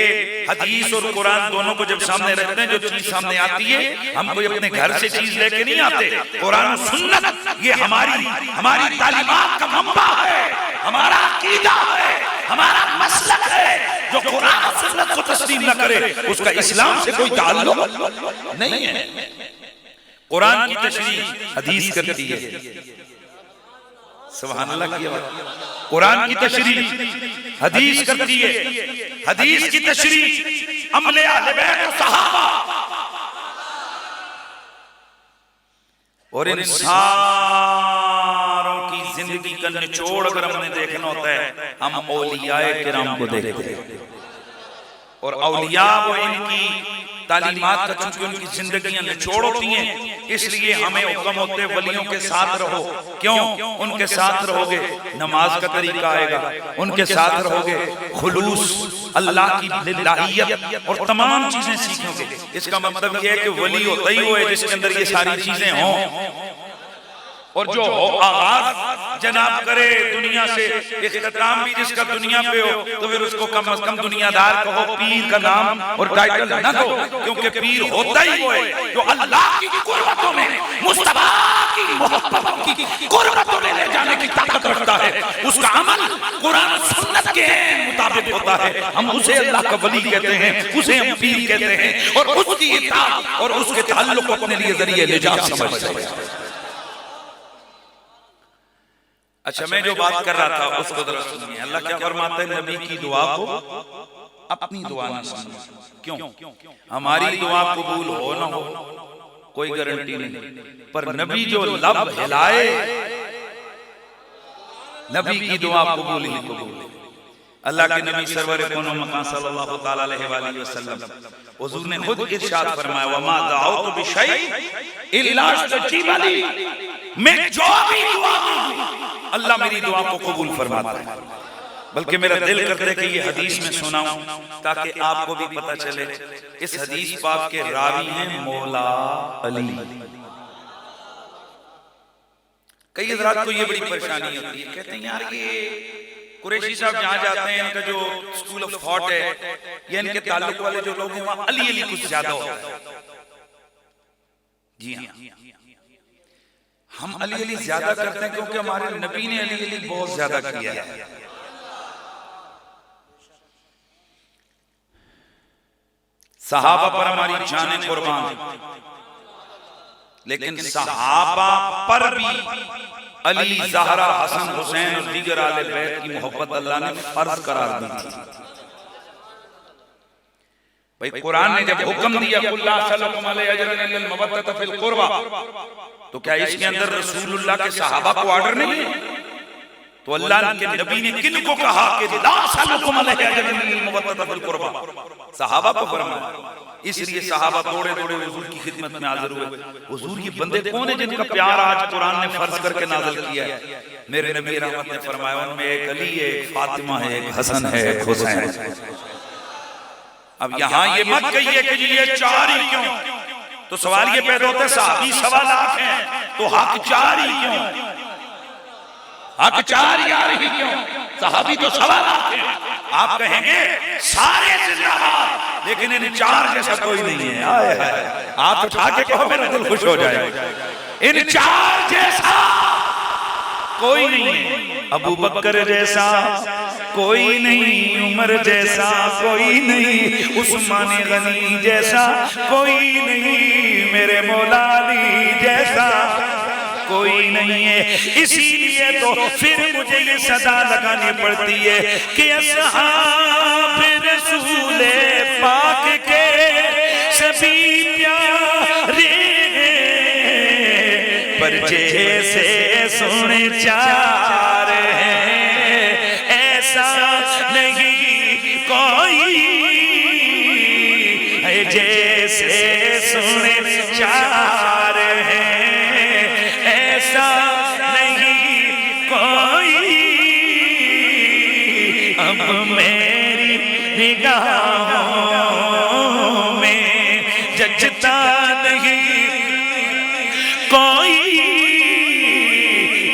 हदीस और कुरान दोनों को जब सामने रखते हैं, जो चीज सामने आती है, हम कोई अपने घर से चीज लेके नहीं आते। कुरान और सुन्नत ये हमारी तालीमात का मंबा है, हमारा अकीदा है, हमारा मसलक है। जो कुरान और सुन्नत को तस्लीम न करे उसका इस्लाम से कोई ताल्लुक नहीं है। कुरान की तशरीह हदीस करती है, सुभान अल्लाह की आवाज। कुरान की तशरीह हदीस करती है, हदीस की तशरीह अमले अहले बैत और सहाबा, और इन सारों की जिंदगी का निचोड़ अगर हमने देखना होता है, हम औलियाए किराम को देखते हैं। और औलिया वो इनकी तालीमात का चूंकि उनकी जिंदगियां निचोड़ होती हैं, इसलिए हमें हुक्म होते हैं वलियों के साथ रहो। क्यों? उनके साथ रहोगे नमाज का तरीका आएगा, उनके साथ रहोगे खुलूस अल्लाह की लिल्लाहियत और तमाम चीजें सीखोगे। इसका मतलब यह है कि वली होता ही वो है जिसके अंदर ये सारी चीजें हों। और जो आगाज जनाब करे दुनिया से, इख्तिताम भी जिसका दुनिया पे हो, तो फिर उसको कम से कम दुनियादार कहो, पीर का नाम और टाइटल न दो, क्योंकि पीर होता ही वो है जो अल्लाह की कुर्बतों में, मुस्तफा की मोहब्बतों की कुर्बतों में ले जाने की ताकत रखता है। उसका अमल कुरान सुन्नत के मुताबिक होता है, हम उसे अल्लाह का वली कहते हैं, उसे हम पीर कहते हैं, और उसकी इताअत और उसके ताल्लुक को अपने लिए जरिए निजात समझते हैं। अच्छा, मैं जो बात कर रहा था उसको जरा सुनिए। अल्लाह क्या फरमाता है, नबी की दुआ को अपनी दुआ ना समझो। क्यों? हमारी दुआ कबूल हो ना हो कोई गारंटी नहीं, पर नबी जो लब हिलाए, नबी की दुआ कबूल ही कबूल है। अल्लाह के नबी सरवर कौनो मकान सल्लल्लाहु तआला अलैहि वसल्लम हुजूर ने खुद इरशाद फरमाया, वमा दाऊतु बिशै इल्ला इस्तजीबा ली, मैं जो भी दुआ मांगूं अल्लाह मेरी दुआ को कबूल फरमाता है। बल्कि मेरा दिल करता है कि ये हदीस में सुनाऊं ताकि आपको भी पता चले। इस हदीस पाक के रावी हैं मौला अली। कई हज़रात को ये बड़ी परेशानी होती है, कहते हैं यार ये कुरैशी साहब जहाँ जाते हैं, इनका जो स्कूल ऑफ थॉट है या इनके ताल्लुक वाले जो लोग हैं वहाँ अली अली कुछ ज्यादा होता है। जी हाँ, हम अली अली ज्यादा करते हैं क्योंकि हमारे नबी ने अली अली बहुत ज्यादा किया है। सहाबा पर हमारी जानें कुर्बान, लेकिन सहाबा पर भी अली, ज़हरा, हसन, हुसैन और दीगर आले बैत की मोहब्बत अल्लाह ने फर्ज करार दी थी। भाई कुरान ने जब हुक्म दिया कुल्ला सल्लल्लाहु अलैहि अजरन इल्लल मवद्दत फिल कुर्बा, तो क्या इसके अंदर रसूलुल्लाह के सहाबा को ऑर्डर नहीं है? तो अल्लाह के नबी ने किन को कहा कि ला सल्लल्लाहु अलैहि अजरन इल्लल मवद्दत फिल कुर्बा? सहाबा को फरमाया। इसलिए सहाबा दौड़े दौड़े हुजूर की खिदमत में हाजिर हुए। हुजूर ये बंदे कौन है जिनका प्यार आज कुरान ने फर्ज करके नाज़िल किया है? मेरे नबी रहमत ने फरमाया उनमें एक अली है, एक फातिमा है, एक हसन है, एक हुसैन है। अब यहाँ ये मत कहिए कि ये चार ही क्यों, तो सवाल ये पैदा होता है सहाबी 1.25 लाख हैं तो हक 4 ही क्यों? हक 4 यार ही क्यों? सहाबी तो 1.25 लाख हैं। आप कहेंगे सारे जिंदाबाद, लेकिन इन 4 जैसा कोई नहीं है। आए हाय, आप उठा के कहो मेरा दिल खुश हो जाए। इन 4 जैसा कोई नहीं है। अबू बकर जैसा कोई नहीं, उमर जैसा कोई नहीं, उस्मान गनी जैसा कोई नहीं, मेरे मौला अली जैसा कोई नहीं है। इसीलिए तो फिर मुझे ये सदा लगानी पड़ती है कि असहाब रसूल पाक के सभी प्यारे पर जैसे सुने 4 हैं, ऐसा नहीं कोई जैसे सुने 4 हैं, ऐसा नहीं कोई। अब मेरी निगाहों में जचता नहीं कोई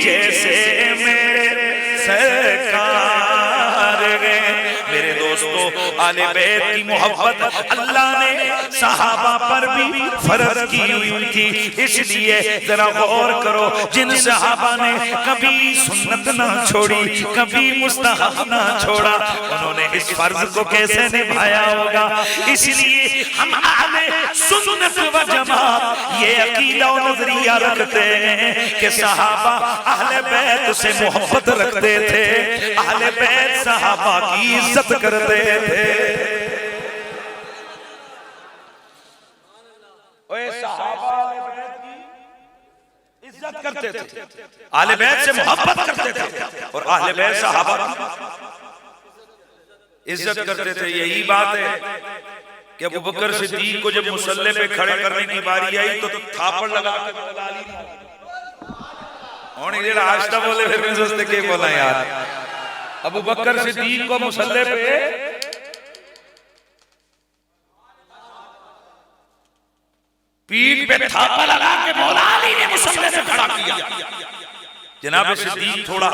जैसे मेरे सरकार है। मेरे दोस्तों, आले बैत की मोहब्बत अल्लाह ने सहाबा पर भी फर्ज की हुई थी। इसलिए जरा गौर करो, जिन सहाबा ने कभी सुन्नत ना छोड़ी, कभी मुस्तहब ना छोड़ा, उन्होंने इस फर्ज को कैसे निभाया होगा। इसलिए हम आले सुन्नत व जमात ये अकीदा और नजरिया रखते हैं कि सहाबा अहले बैत से मोहब्बत रखते थे, अहले बैत सहाबा की इज्जत करते थे। ओए सहाबा अहले बैत की इज्जत करते थे, अहले बैत से मोहब्बत करते थे और अहले बैत सहाबा की इज्जत करते थे। यही बात है कि अबू बकर सिद्दीक को जब मुसल्ले पे खड़े करने की बारी आई तो थापड़ लगा के दलाली और इधर आस्था बोले, फिर मैं सोचते के बोला यार, अबू बकर सिद्दीक को मुसल्ले पे पीठ पे थापा लगा के मौला अली ने मुसल्ले से खड़ा किया। जनाब सिद्दीक थोड़ा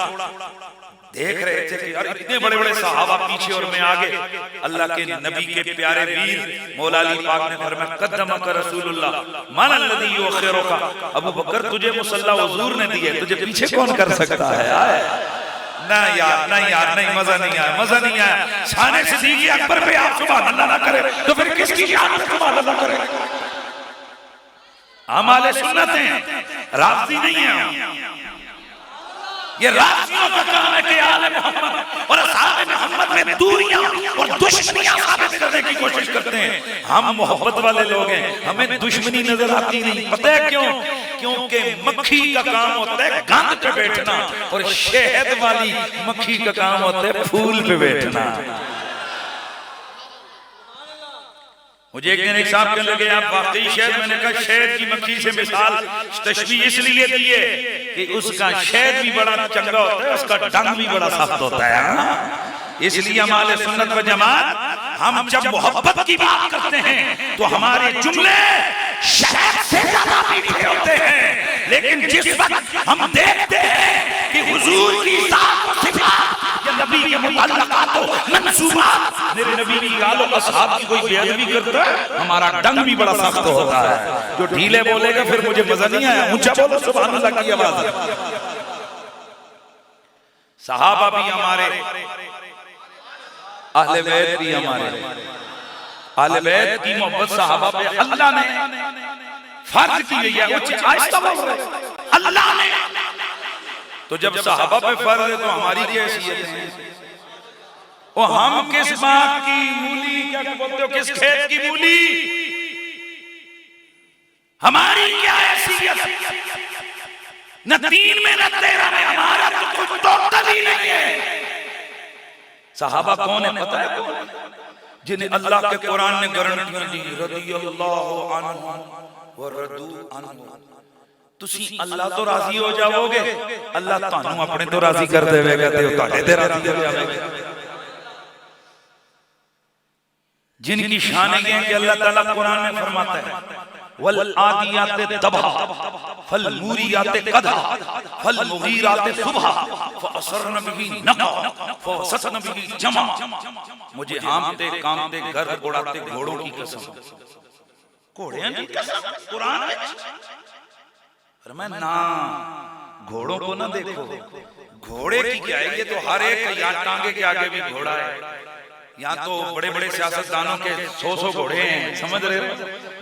देख रहे थे कि यार इतने बड़े बड़े सहाबा पीछे और मैं आगे, अल्लाह के नबी के प्यारे वीर मौला अली पाक ने फरमाया कद्दम का रसूलुल्लाह मान अल्लज़ी युअखिरुका, अबू बकर तुझे मुसल्ला हुजूर ने दिया, तुझे पीछे कौन कर सकता है। ना यार नहीं, मजा नहीं आया, मजा नहीं आया। शान सिद्दीक़ अकबर पे आप सुभान अल्लाह ना करे तो फिर किसकी शान पे सुभान अल्लाह करे। हम अहले सुन्नत हैं, राज़ी नहीं है। ये राज़ियों का काम है कि आले मोहम्मद और असहाबे मोहम्मद में दूरियां और दुश्मनियां साबित करने की कोशिश करते हैं। हम मोहब्बत वाले लोग हैं, हमें दुश्मनी नजर आती नहीं। पता है क्यों? क्योंकि मक्खी का काम होता है गंध पे बैठना और शहद वाली मक्खी का काम होता है फूल पे बैठना। मुझे एक दिन एक साहब कहने लगे आप वाकई शहद, मैंने कहा शहद की मक्खी से मिसाल तशबीह इसलिए दी है कि उसका शहद भी बड़ा चंगा होता है, उसका डंग भी बड़ा सख्त होता है। इसलिए हम अहले सुन्नत व जमात हम जब मोहब्बत की बात करते हैं तो हमारे जुमले शहद से ज्यादा मीठे होते हैं। लेकिन जिस वक्त हम देखते हैं कि हुजूर की ज़ात व सिफ़ात या नबी के मुतल्लक़ात व मंसूबात, मेरे नबी की आलो असहाब की कोई बेअदबी करता है, हमारा डंग भी बड़ा सख्त होता है। जो ढीले बोलेगा फिर मुझे मजा नहीं आया, ऊंचा बोलो सुभान अल्लाह की आवाज। सहाबा भी हमारे, अहले बैत भी हमारे, अहले बैत की मोहब्बत सहाबा पे अल्लाह ने फर्ज की गई है। आहिस्ता बोल रहे, अल्लाह ने, तो जब सहाबा पे फर्ज है तो हमारी क्या हैसियत है? और हम किस बात की मूली, क्या बोलते हो, किस खेत की मूली, हमारी क्या हैसियत? न 3 में न 13 में, हमारा तो कोई टोटल ही नहीं है। सहाबा कौन है पता है? जिन्हें अल्लाह के कुरान ने गारंटियां दी, रदियल्लाहु अन्हु व रदू अन्हु। तुसी अल्लाह तो राजी हो जाओगे, अल्लाह तानू अपने तो राजी कर देवेगा ते तुहाडे ते राजी हो जाएगा। जिनकी शान है कि अल्लाह ताला कुरान में फरमाता है वल आदियाते दबहा फल मूरियाते कदा फल मुगीराते सुबहा फअसरन बिही नका फवसतन बिही जमा। मुझे हामते कामते घर उड़ाते घोड़ों की कसम, घोड़ियां की कसम कुरान में। फरमाया ना, घोड़ों को ना देखो, घोड़े की क्या है, ये तो हर एक या टांगे के आगे भी घोड़ा है। यहाँ तो बड़े बड़े सियासतदानों के 100 घोड़े हैं, समझ रहे हो,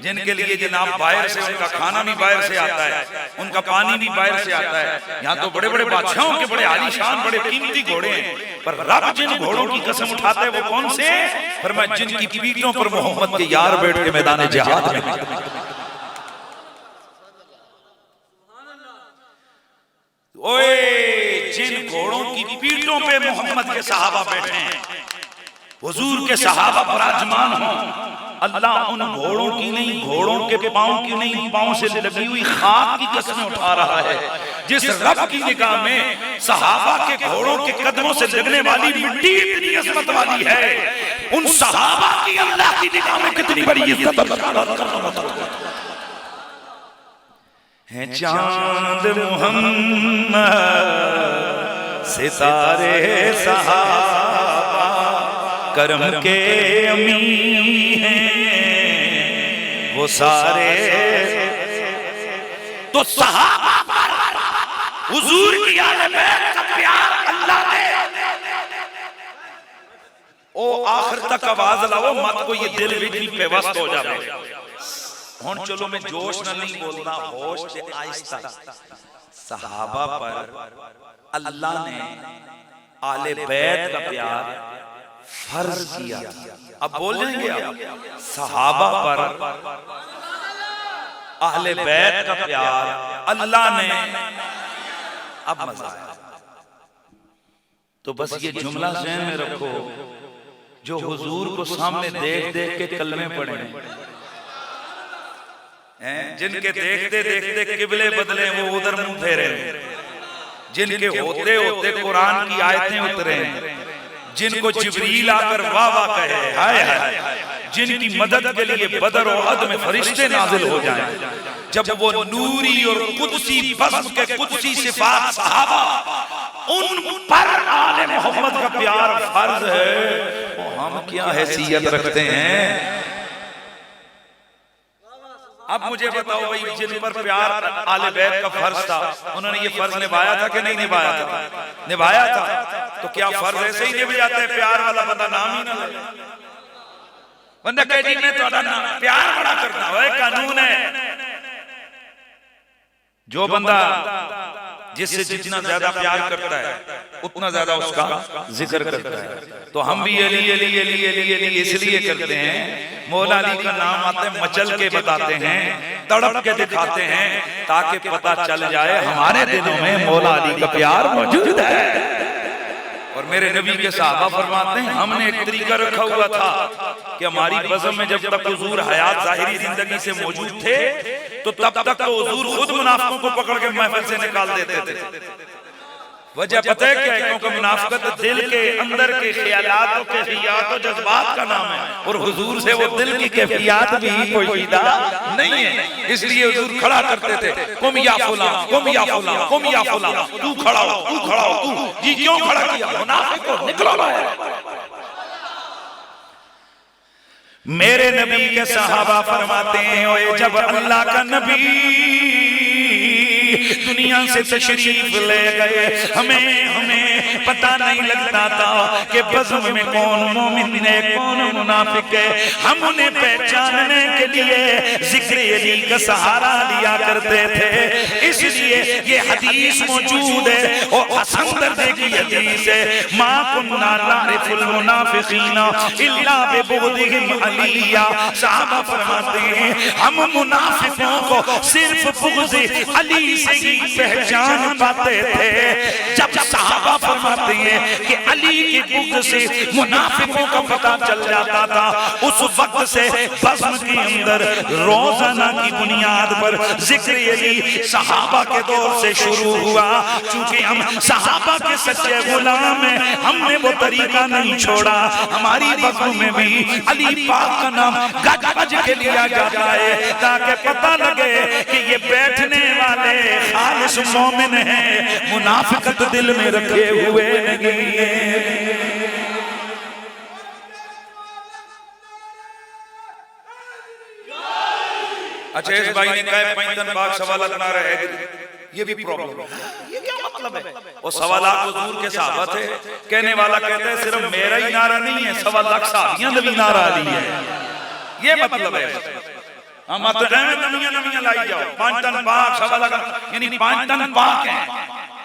जिनके लिए जनाब बाहर से उनका खाना भी बाहर से आता है, उनका पानी भी बाहर से आता है। यहाँ तो बड़े बड़े बादशाहों के बड़े आलीशान बड़े कीमती घोड़े हैं, पर रब जिन घोड़ों की कसम उठाता है वो कौन से? फरमाया जिनकी पीठों पर मोहम्मद के यार बैठ के मैदान जिहाद में। ओए जिन घोड़ों की पीठों पे मोहम्मद के सहाबा बैठे हैं, हुजूर के सहाबा विराजमान हो, अल्लाह उन घोड़ों की नहीं, घोड़ों के पांव की नहीं, पांव से लगी हुई खाक की कसम उठा रहा है। जिस रब की निगाह में सहाबा के घोड़ों के कदमों से लगने वाली मिट्टी इतनी अजमत वाली है, उन सहाबा की अल्लाह की निगाह में कितनी बड़ी इज्जत है। चांद मुहम्मद सितारे सहाबा करम के अमीन हैं वो सारे। तो सहाबा पर हुजूर की आले बैत का प्यार अल्लाह ने, ओ आखिर तक आवाज लाओ मत को ये दिल विच पेवस्त हो जाए। हुण चलो मैं जोश नाल नहीं बोलदा, होश ते आहिस्ता। सहाबा पर अल्लाह ने आले बैत का प्यार फर्ज किया। अब बोलेंगे आप, सहाबा पर अहले बैत का प्यार अल्लाह ने, अब मजा आया। तो बस ये जुमला ज़हन में रखो, जो हुजूर को सामने देख देख के कलमे पढ़े हैं, जिनके देखते देखते किबले बदले वो उधर मुंह फेरे, जिनके होते होते कुरान की आयतें उतरे, जिनको जिब्रील आकर वाह वाह कहे हाय हाय, जिनकी मदद के लिए बदर और अहद में फरिश्ते नाजिल हो जाएं, जब वो नूरी और कुदसी बज़्म के कुदसी सिफात सहाबा, उन पर आले मोहम्मद का प्यार फर्ज है, वो हम क्या हैसियत रखते हैं। अब मुझे बताओ भाई, जिन पर प्यार आले बैत का फर्ज था, उन्होंने ये फर्ज निभाया था कि नहीं निभाया था? निभाया था। तो क्या फर्ज ऐसे ही निभ जाते हैं? प्यार वाला बंदा नाम ही ना ले, बंदा कहे जी मैं तो प्यार बड़ा करता हूं, कानून है। जो बंदा जिससे जितना ज्यादा प्यार करता है उतना ज्यादा उसका जिक्र करता है। तो हम भी अली अली अली अली अली इसलिए करते हैं, मौला अली का नाम आते मचल के बताते हैं, तड़प के दिखाते हैं, ताकि पता चल जाए हमारे दिलों में मौला अली का प्यार मौजूद है। और मेरे नबी के सहाबा फरमाते हैं, हमने एक तरीका रखा हुआ था कि हमारी बज़म में जब तक हुजूर हयात ज़ाहिरी जिंदगी से मौजूद थे, तो तब तक तो हुजूर खुद मुनाफिकों को पकड़ के महफिल से निकाल देते थे। वजह पता है क्या है? क्योंकि मुनाफिकत दिल के अंदर के ख्यालात और कैफियत और जज्बात का नाम है, और हुजूर से वो दिल की कैफियत भी पोशीदा नहीं है। इसलिए हुजूर खड़ा करते थे, कुम या फुला, कुम या फुला, कुम या फुला, तू खड़ा हो, तू खड़ा हो, तू जी क्यों खड़ा किया? मुनाफिकों निकलो बाहर। मेरे नबी के सहाबा फरमाते हैं, ओए जब अल्लाह का नबी दुनिया से तशरीफ ले गए, हमें पता नहीं लगता था कि बज़्म में कौन मोमिन है कौन मुनाफिक है। हम उन्हें पहचानने के लिए जिक्र अली का सहारा लिया करते थे। इसलिए ये हदीस मौजूद है, और हसन दर्जे की हदीस है, मा कुन्ना नारिफुल मुनाफिकीना इल्ला बिबुग़्दिहिम अलिया। सहाबा फरमाते हैं, हम मुनाफिकों को सिर्फ बुग़्ज़ अली से ही पहचान पाते थे। जब सहाबा फरमाते हैं कि अली के बुग़्ज़ से मुनाफिकों का पता चल जाता था, उस वक्त से बज़्म के अंदर रोजाना की बुनियाद पर जिक्र अली सहाबा के दौर से शुरू हुआ। चूंकि हम सहाबा के सच्चे गुलाम हैं, हमने वो तरीका नहीं छोड़ा। हमारी बज़्म में भी अली पाक का नाम गज गज के लिया जाता है, ताकि पता लगे कि ये बैठने वाले खालिस मोमिन हैं, मुनाफिकत दिल में रखे हुए नहीं है। अच्छा, इस भाई ने कहा पैंतन बाग सवालत ना रहे, ये भी प्रॉब्लम है। ये क्या मतलब है? और 1.25 लाख हुजूर के सहाबा थे। कहने वाला कहता है सिर्फ मेरा ही नारा नहीं है, 1.25 लाख सहाबियां ने भी नारा दी है। ये मतलब है। हम तो नवियां लाई जाओ, 5 टन पाक 1.25 लाख, यानी 5 टन पाक है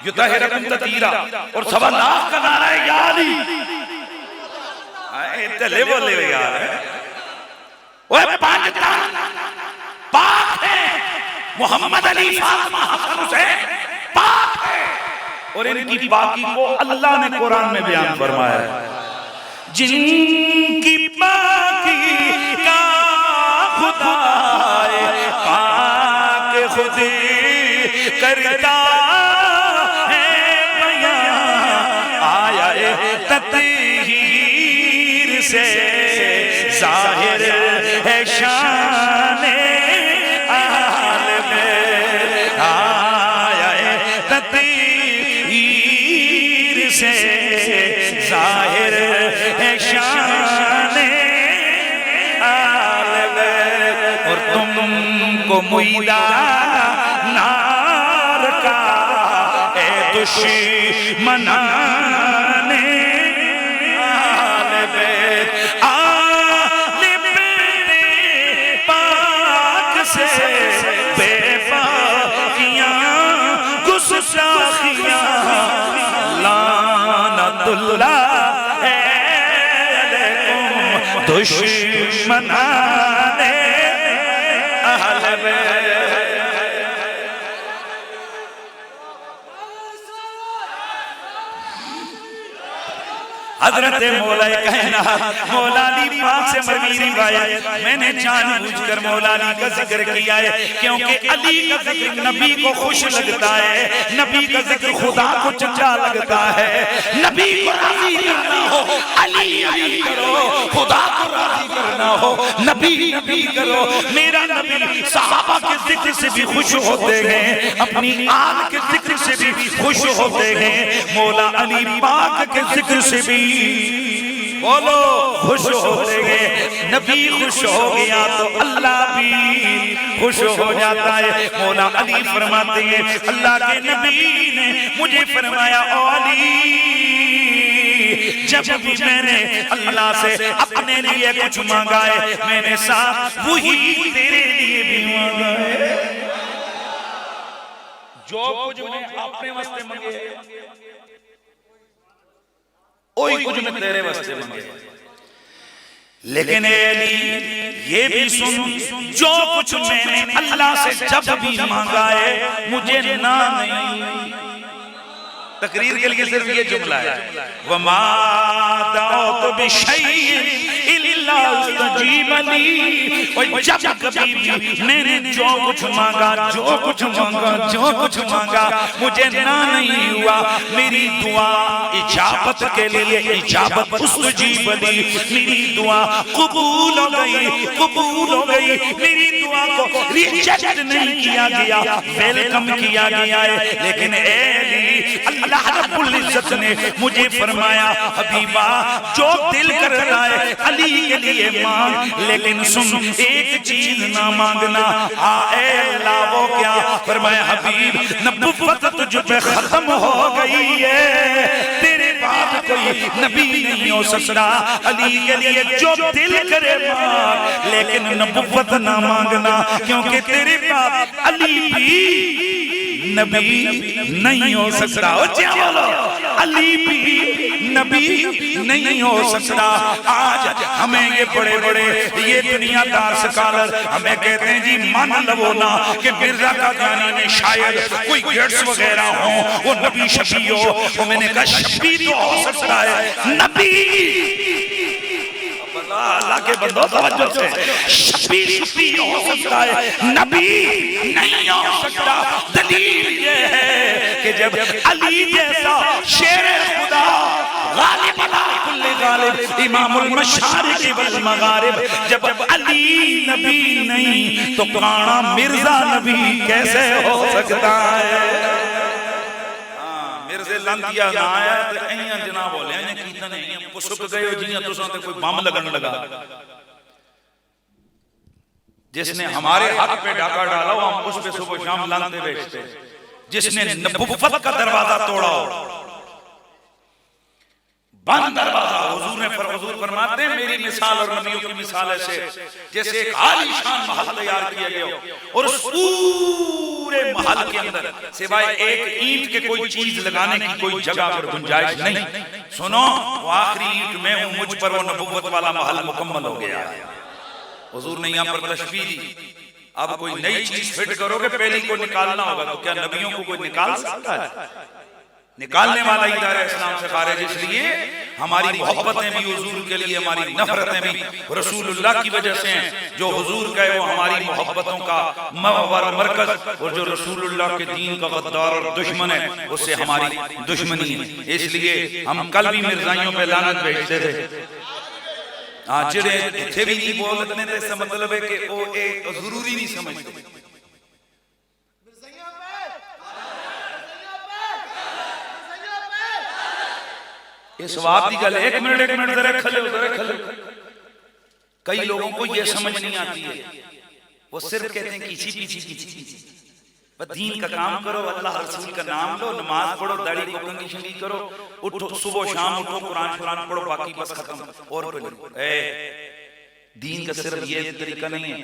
युतहिरकुम ततीरा, और 1.25 लाख का नारा है या अली। चले बोले यार, ओए 5 टन पाक है, मोहम्मद अली फातिमा हसन हुसैन पाक है, और इनकी पाकी को अल्लाह ने कुरान में बयान फरमाया है। जिनकी पाकी का खुदा पाक खुद करता है बयां, आया तत्हीर से जाहिर है शान आल में, आया तत्हीर से जाहिर है शान आल में, और तुमको मुइदा नार का ए दुश्मनाने आल में, आल में पाक दुश्मनाने अहले बैत। हजरत मौला कायनात मौला अली पाक से मरवी रिवायत, मैंने जानबूझकर मौला अली का जिक्र किया है क्योंकि अली का जिक्र नबी को खुश लगता है, नबी का जिक्र खुदा को चंगा लगता है। नबी को राजी करना हो अली अली करो, खुदा को राजी करना हो नबी नबी करो। मेरा नबी सहाबा के जिक्र से भी खुश होते हैं, अपनी आल के जिक्र से भी खुश होते हैं, मौला अली पाक के जिक्र से भी बोलो खुश होते हैं। नबी खुश हो गया तो अल्लाह भी खुश हो जाता है। मौला अली फरमाते हैं अल्लाह के नबी ने मुझे फरमाया ओ अली, जब भी मैंने अल्लाह से अपने लिए कुछ मांगा है मैंने साथ वही तेरे लिए भी मांगा है। जो कुछ मैं अपने वास्ते मांगे कोई कुछ मैं तेरे वास्ते मांगे, लेकिन अली ये भी सुन जो कुछ मैंने अल्लाह से जब भी मांगा है मुझे ना नहीं। तकरीर के लिए सिर्फ ये जुमला है वमा दाऊतु बिशैइन इल्ला उस्तजीब ली। जब कभी भी मैंने जो कुछ मांगा जो कुछ मांगा मुझे ना नहीं हुआ, मेरी दुआ इजाबत के लिए इजाबत उस्तजीब ली, मेरी दुआ कबूल हो गई, मेरी दुआ को रिजेक्ट नहीं किया गया, वेलकम किया गया है। लेकिन अल्लाह रब्बुल इज्जत ने मुझे फरमाया हबीबा जो दिल कर रहा है अली के लिए मांग, लेकिन सुन एक चीज ना मांगना। अल्लाह वो क्या? फरमाया हबीब नबुव्वत तुझ पे खत्म हो गई है, तेरे बाद कोई नबी नहीं हो सकता। अली के लिए जो दिल करे मांग, लेकिन नबुव्वत ना मांगना क्योंकि तेरे बाद अली भी नबी नहीं हो सकता। अली भी नबी नहीं हो सकता। आज हमें ये बड़े बड़े ये दुनियादार स्कॉलर हमें कहते हैं जी मान लो ना कि मिर्जा कादियानी में शायद कोई गेट्स वगैरह हो वो नबी शफी हो। वो मैंने कहा शफी तो हो सकता है, नबी अल्लाह के बंदो तवज्जो से शफी हो सकता है, नबी नहीं हो सकता। दलील ये है कि जब अली जैसा शेर खुदा गालिब अला कुल्ले गालिब इमामुल मशारिक वल मगारिब, जब अली नबी नहीं तो काना मिर्जा नबी कैसे हो सकता है? मिर्जे लंदिया ना आया ते अइयां जनाब बोले ने कीतने अइयां पुसक गए हो जियां तुसां ते कोई बम लगन लगा। जिसने हमारे हक पे डाका डाला हो हम उस पे सुबह शाम लानते बेचते। जिसने नबुव्वत का दरवाजा तोड़ा हो बंद दरवाजा, हुजूर फरमाते हैं मेरी मिसाल और नबियों की मिसाल ऐसे जैसे एक आलीशान महल तैयार किया गया हो और उस पूरे महल के अंदर सिवाय एक ईंट के कोई चीज लगाने की कोई जगह पर गुंजाइश नहीं। सुनो वो आखिरी ईंट में हूं, मुझ पर वो नबुव्वत वाला महल मुकम्मल हो गया। हुजूर ने यहाँ पर तशबीह दी, अब कोई नई चीज फिट करोगे पहले को निकालना होगा, तो क्या नबियों को कोई निकाल सकता है? निकालने वाला इदारा इस्लाम से खारिज। इसलिए हमारी मोहब्बतें भी हुजूर के लिए, हमारी नफरतें भी रसूलुल्लाह की वजह से हैं। जो हुजूर का है वो हमारी मोहब्बतों का महवर मरकज, और जो रसूलुल्लाह के दीन का गद्दार और दुश्मन है उससे हमारी दुश्मनी है। इसलिए हम कल भी मिर्जाइयों पे लानत भेजते थे। ਜਿਹੜੇ ਇੱਥੇ ਵੀ ਨਹੀਂ ਬੋਲਦੇ ਨੇ ਤੇ ਇਸ मतलब है कि वो एक जरूरी नहीं समझते। इस बात की गल एक मिनट जरा खले। कई लोगों को ये समझ नहीं आती है, वो सिर्फ कहते हैं किसी दीन का काम करो, अल्लाह रसूल का नाम लो, नमाज पढ़ो, दाढ़ी को कंघी शंघी करो, उठो सुबह शाम उठो, कुरान पढ़ो, बाकी बस खत्म। और दीन का सिर्फ ये तरीका नहीं है।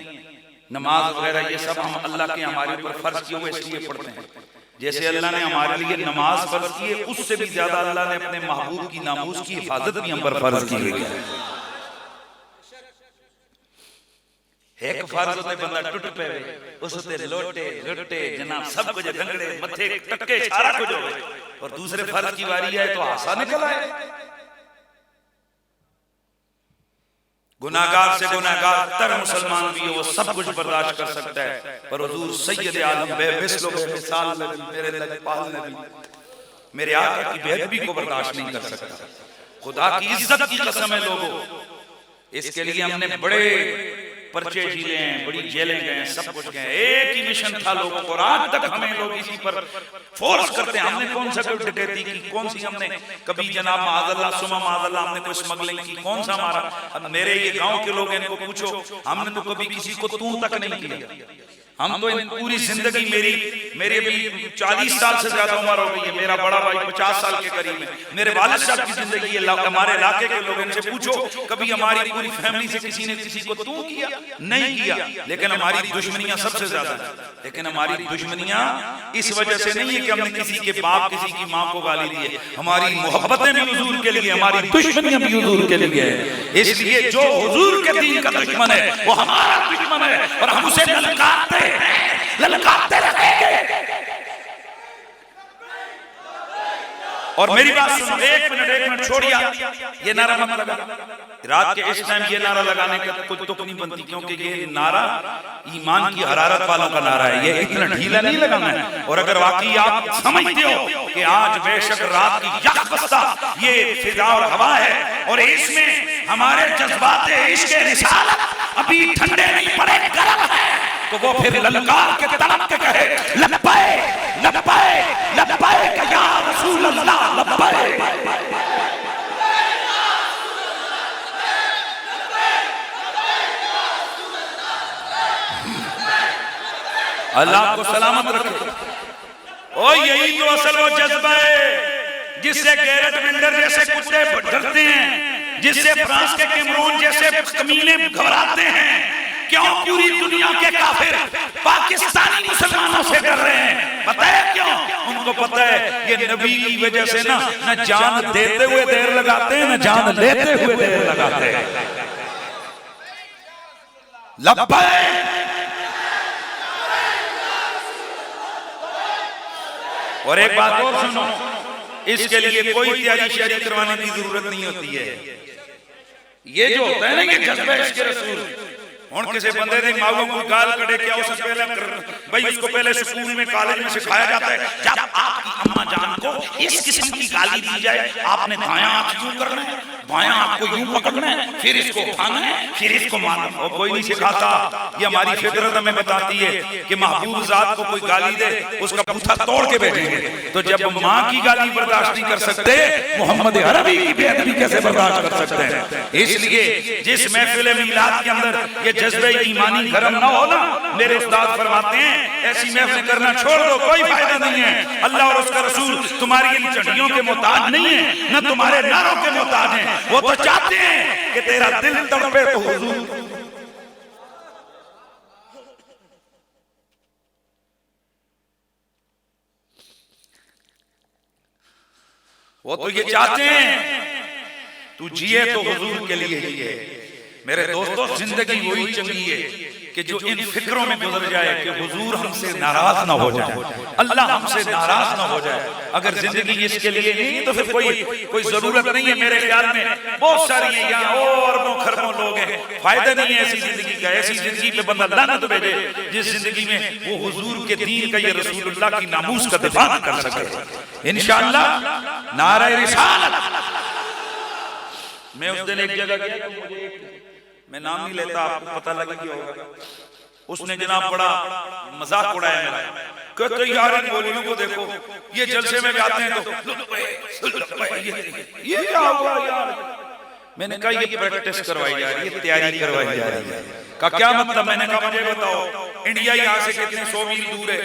नमाज वगैरह ये सब हम अल्लाह के हमारे ऊपर फर्ज किए हुए इसलिए पढ़ते हैं। जैसे अल्लाह ने हमारे लिए नमाज फर्ज की है, उससे भी ज्यादा अल्लाह ने अपने महबूब की नामूस की हिफाजत भी हम पर फर्ज की हुई है। एक फर्ज होते बंदा टूट पे उस ते लोटे लोटे जनाब सब कुछ रंगड़े मथे टक्के सारा कुछ हो और दूसरे फर्ज की बारी है तो आसा निकल आए। गुनाहगार से गुनाहगार तर मुसलमान भी वो सब कुछ बर्दाश्त कर सकता है, पर हुजूर सैयद आलम बेमिसल बेमिसाल नबी मेरे लजपाल नबी मेरे आका की बेअदबी को बर्दाश्त नहीं कर सकता। खुदा की इज्जत की कसम है लोगों, इसके लिए हमने बड़े पर्चे झीले हैं, बड़ी जेलें गए, सब कुछ गए, एक ही मिशन था लोगों को। आज तक हमें लोग इसी पर फोर्स करते हैं। हमने कौन सा कोई डकैती की, कौन सी हमने कभी जनाब माज़अल्लाह सुमा माज़अल्लाह हमने कोई स्मगलिंग की, कौन सा हमारा। अब मेरे ये गांव के लोग इनको पूछो, हमने तो कभी किसी को तू तक नहीं किया। हम तो पूरी जिंदगी मेरे भी 40 साल से ज्यादा उम्र हो गई है, मेरा बड़ा भाई 50 साल के करीब है, मेरे वालिद साहब की जिंदगी है। हमारे इलाके के लोगों से पूछो, कभी हमारी पूरी फैमिली से किसी ने किसी को तू किया नहीं किया। लेकिन हमारी दुश्मनियां सबसे ज्यादा है। लेकिन हमारी दुश्मनियां इस वजह से नहीं है कि हमने किसी के बाप किसी की माँ को गाली दी है, हमारी मोहब्बतें भी हुजूर के लिए, हमारी दुश्मनियां भी हुजूर के लिए है। इसलिए जो हुजूर के दीन का दुश्मन है वो हमारा दुश्मन है और हम उसे ललकारते रहेंगे। और मेरी बात सुनो, एक मिनट छोड़िए, ये नारा मत लगा। रात के इस टाइम ये नारा लगाने का कोई तुक नहीं बनती, क्योंकि ये नारा ईमान की हरारत वालों का नारा है, ये इतना ढीला नहीं लगाना है। और अगर वाकई आप समझते हो कि आज बेशक रात की यकबस्ता ये फिजा और हवा है और इसमें हमारे जज्बात इश्क़ रिसालत अभी ठंडे नहीं पड़े, गर्म है, तो वो फिर ललकार के तड़प के कहे लब्बैक लब्बैक लब्बैक या रसूल अल्लाह लब्बैक। अल्लाह को सलामत रखे। ओ यही तो असल वो जज्बा है जिससे गैरट विंडर जैसे कुत्ते डरते हैं, जिससे फ्रांस के कैमरून जैसे कमीने घबराते हैं। क्यों पूरी दुनिया के काफिर पाकिस्तानी मुसलमानों से डर रहे हैं? पता है क्यों? उनको पता है ये नबी की वजह से न जान देते हुए देर लगाते हैं, न जान लेते हुए देर लगाते हैं। लब्बैक। और एक बात और सुनो, इसके लिए कोई तैयारी शरी करवाने की जरूरत नहीं होती है। ये जो होता है ना ये जज्बा इश्क़ रसूल, और किसी बंदे ने मालूम को गाल कड़े क्या उसे पहले भाई उसको पहले स्कूल में कॉलेज में सिखाया जाता है, जब आपकी अम्मा जान को इस किस्म की गाली दी जाए आपने दायां हाथ यूं करना है, बायां हाथ को यूं पकड़ना है, फिर इसको उठाना है, फिर इसको मारना। और कोई नहीं सिखाता, ये हमारी फितरत हमें बताती है कि महबूब जात को कोई गाली दे उसका बूथा तोड़ के बैठेंगे। तो जब माँ की गाली बर्दाश्त नहीं कर सकते, मोहम्मद अरबी की बेअदबी कैसे बर्दाश्त कर सकते हैं? इसलिए जिस महफिल मीलाद के अंदर ये जज्बे ईमानी गरम ना हो ना, मेरे उस्ताद फरमाते हैं ऐसी महफिल करना छोड़ दो, कोई फायदा नहीं है। अल्लाह और उसका रसूल तुम्हारी इन चढ़ियों के मोहताज नहीं है, न तुम्हारे नारों के मोहताज हैं। वो तो चाहते हैं कि तेरा दिल तड़पे तो हुजूर। वो तो ये चाहते हैं तू जिए तो हुजूर के लिए जिए। मेरे दोस्तों, जिंदगी वही चंगी है कि जो इन फिक्रों में गुजर जाए कि हुजूर हमसे नाराज ना हो जाए, अल्लाह हमसे नाराज ना हो जाए। अगर जिंदगी इसके लिए नहीं तो फिर कोई जरूरत नहीं है। मेरे ख्याल में बहुत सारी यहाँ और खरबों लोग हैं, फायदा नहीं है ऐसी जिंदगी का। ऐसी जिंदगी पे बंदा लानत भेजे जिस जिंदगी में वो हुजूर के दीन का, ये रसूलुल्लाह की नामूस का दिफा न कर सके। इंशाअल्लाह नारा रिसालत। मैं उस दिन एक जगह गया, मैं नाम नहीं लेता, आपको पता लगा कि होगा। उसने जनाब बड़ा मजाक उड़ाया मेरा, कहते यार इन मौलवियों को देखो, ये जलसे में जाते हैं तो ये क्या हुआ यार? मैंने कहा ये प्रैक्टिस करवाई जा रही है, तैयारी करवाई जा रही है। का क्या मतलब? मैंने कहा मुझे बताओ, इंडिया यहाँ से कितने 100 मील दूर है,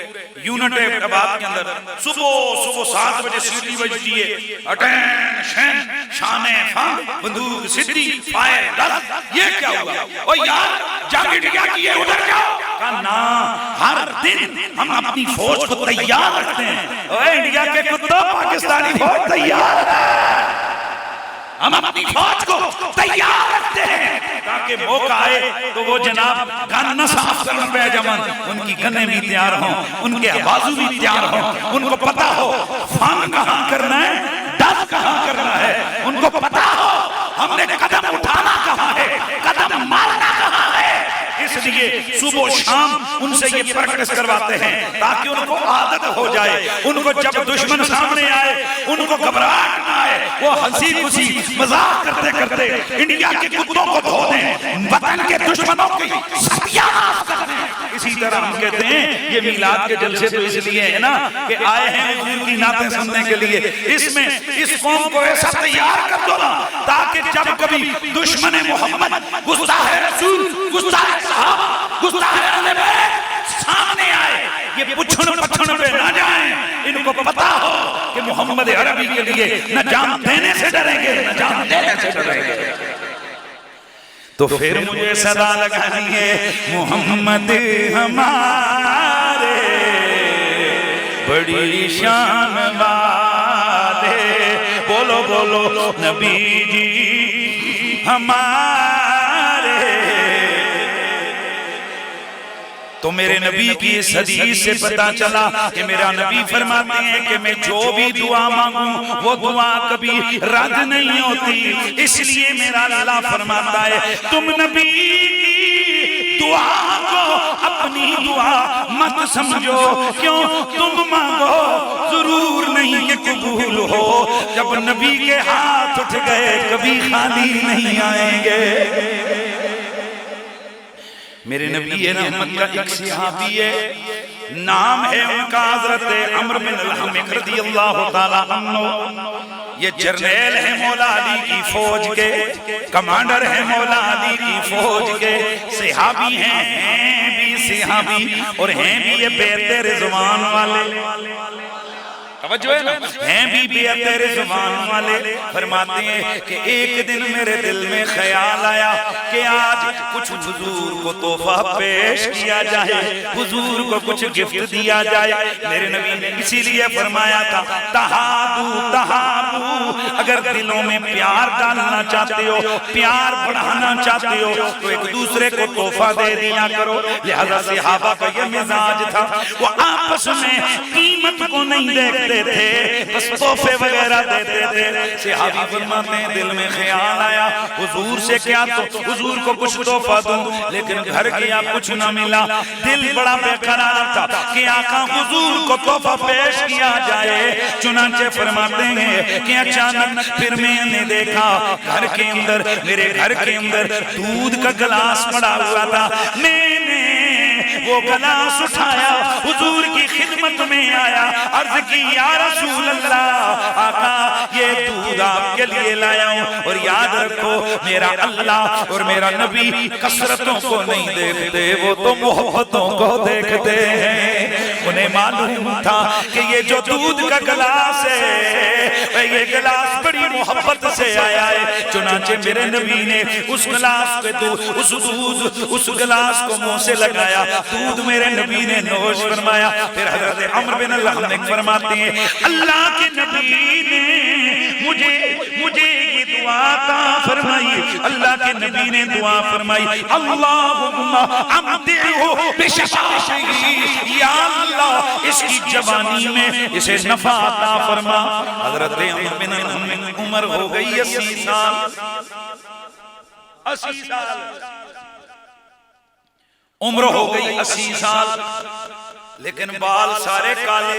यूनिट हैदराबाद के अंदर सुबह 7 बजे सीटी बजती है, अटेंशन शाने फान बंदूक सिद्धि फायर दस। ये क्या हुआ? ओ यार जब इंडिया की है उधर जाओ। का ना, हर दिन हम अपनी फौज को तैयार रखते हैं। इंडिया के कुत्तों, पाकिस्तानी फौज तैयार है। हम अपनी फौज को तैयार रखते हैं ताकि मौका आए तो वो जनाब गन साफ करने पे जमन उनकी गन्ने भी तैयार हों, उनके बाजू भी तैयार हों, उनको पता हो फान कहां करना है, डर कहां करना है, उनको पता हो हमने कदम उठाना कहां है, कदम मारना कहां है। इसलिए सुबह शाम उनसे ये प्रैक्टिस करवाते हैं ताकि उनको आदत हो जाए। उनको जब दुश्मन सामने आए उनको घबराहट ना आए, वो हंसी खुशी मजाक करते करते इंडिया के कुत्तों को धो दें, वतन के दुश्मनों की सत्यानाश कर दें। इसी तरह हम कहते हैं ये मिलाद के जलसे तो इसलिए है ना कि आए हैं हुजूर की नातें सुनने के लिए। इसमें इस कौम को ऐसा तैयार कर दो ना ताकि जब कभी दुश्मन मोहम्मद गुस्ताखे रसूल गुस्ताखे साहब गुस्ताखे अहले बैत सामने आए ये पुछन पछन पे ना जाएं। इनको पता हो कि मोहम्मद अरबी के लिए न जान देने से डरेंगे न जान देने से डरेंगे। तो फिर मुझे सदा लगानी है मोहम्मद हमारे बड़ी शान वाले, बोलो बोलो नबी जी हमारे। तो मेरे नबी की इस हदीस से पता चला कि मेरा नबी फरमाते हैं कि मैं जो भी दुआ मांगूं वो दुआ कभी रद्द नहीं होती। इसलिए मेरा अल्लाह फरमाता है तुम नबी की दुआ को अपनी दुआ मत समझो, क्यों तुम मांगो जरूर नहीं कि कबूल हो। जब नबी के हाथ उठ गए कभी खाली नहीं आएंगे। मेरे नबी है रहमत का एक सहाबी है, नाम है उनका हजरत अम्र बिन अल-हमिक रदियल्लाहु ताला अन्हु। ये जर्नैल है मौला अली की फौज के, कमांडर है मौला अली की फौज के, सहाबी हैं भी सहाबी और हैं भी ये बेहतर रिजवान वाले। तवज्जो है ना, हैं भी बेहतर रिजवान वाले। फरमाते हैं कि एक दिन मेरे दिल में ख्याल आया कि आज कुछ हुजूर को तोहफा पेश किया जाए, हुजूर को कुछ गिफ्ट दिया जाए। मेरे नबी ने इसीलिए फरमाया था तहाबू तहाबू, अगर दिलों में प्यार डालना चाहते हो, प्यार बढ़ाना चाहते हो तो एक दूसरे को तोहफा दे दिया करो। लिहाजा सहाबा का ये मिजाज था, वो आपस में कीमत को नहीं देखते थे, बस तोहफे वगैरह देते थे। सहाबी फरमाते हैं दिल में ख्याल आया हुजूर से क्या तो हुजूर को कुछ तोहफा दूं, लेकिन घर गया कुछ ना मिला। दिल बड़ा बेकरार था कि आका हुजूर को तोहफा पेश किया जाए। चुनांचे फरमाते हैं कि अचानक फिर मैंने देखा घर के अंदर, मेरे घर के अंदर दूध का गिलास पड़ा हुआ था। मैंने वो गिलास उठाया, हुजूर की खिदमत में आया, अर्ज की या रसूल अल्लाह, आका ये दूध आपके लिए लाया हूं। और याद रखो मेरा अल्लाह और मेरा नबी कसरतों को नहीं देखते, वो तो मोहब्बतों को देखते हैं। उन्हें मालूम था कि ये जो दूध का गिलास है ये गिलास बड़ी मोहब्बत से आया है। चुनांचे मेरे नबी ने उस गिलास पे उस गिलास को मुंह से लगाया, दूध मेरे नबी ने नोश फरमाया। फिर हजरत अम्र बिन अल-हमिक फरमाते हैं अल्लाह के नबी ने मुझे ये दुआ अता फरमाई। अल्लाह के नबी ने दुआ फरमाई अल्लाहुम्मा अमदिहु बिशफाअतिही, या अल्लाह इसकी जवानी में इसे नफा अता फरमा। हजरत अम्र बिन अल-हमिक उम्र हो गई 80 साल, 80 साल उम्र हो गई 80 साल, लेकिन बाल सारे काले।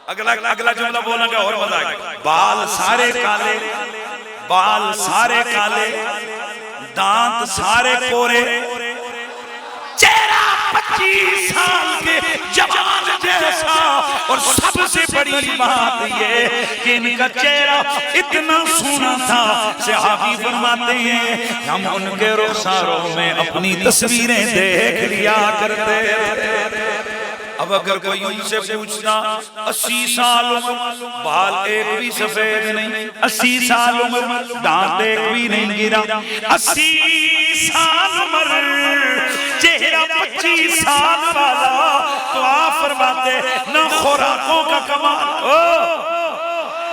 अगला जुमला बोलूंगा और मजा आएगा। बाल सारे काले, बाल सारे काले, दांत सारे कोरे, चेहरा 25 साल के जवान जैसा। और सबसे बड़ी बात ये कि इनका चेहरा इतना सोना था, सहाबी फरमाते हैं हम उनके रुखसारों में अपनी तस्वीरें देख लिया करते थे। अब अगर कोई उनसे पूछना 80 साल उम्र, बाल एक भी सफेद नहीं, 80 साल उम्र, दांत एक भी नहीं गिरा, 80 साल उम्र, चेहरा 25 साल वाला, तो आप फरमाते न खुराकों का कमाल,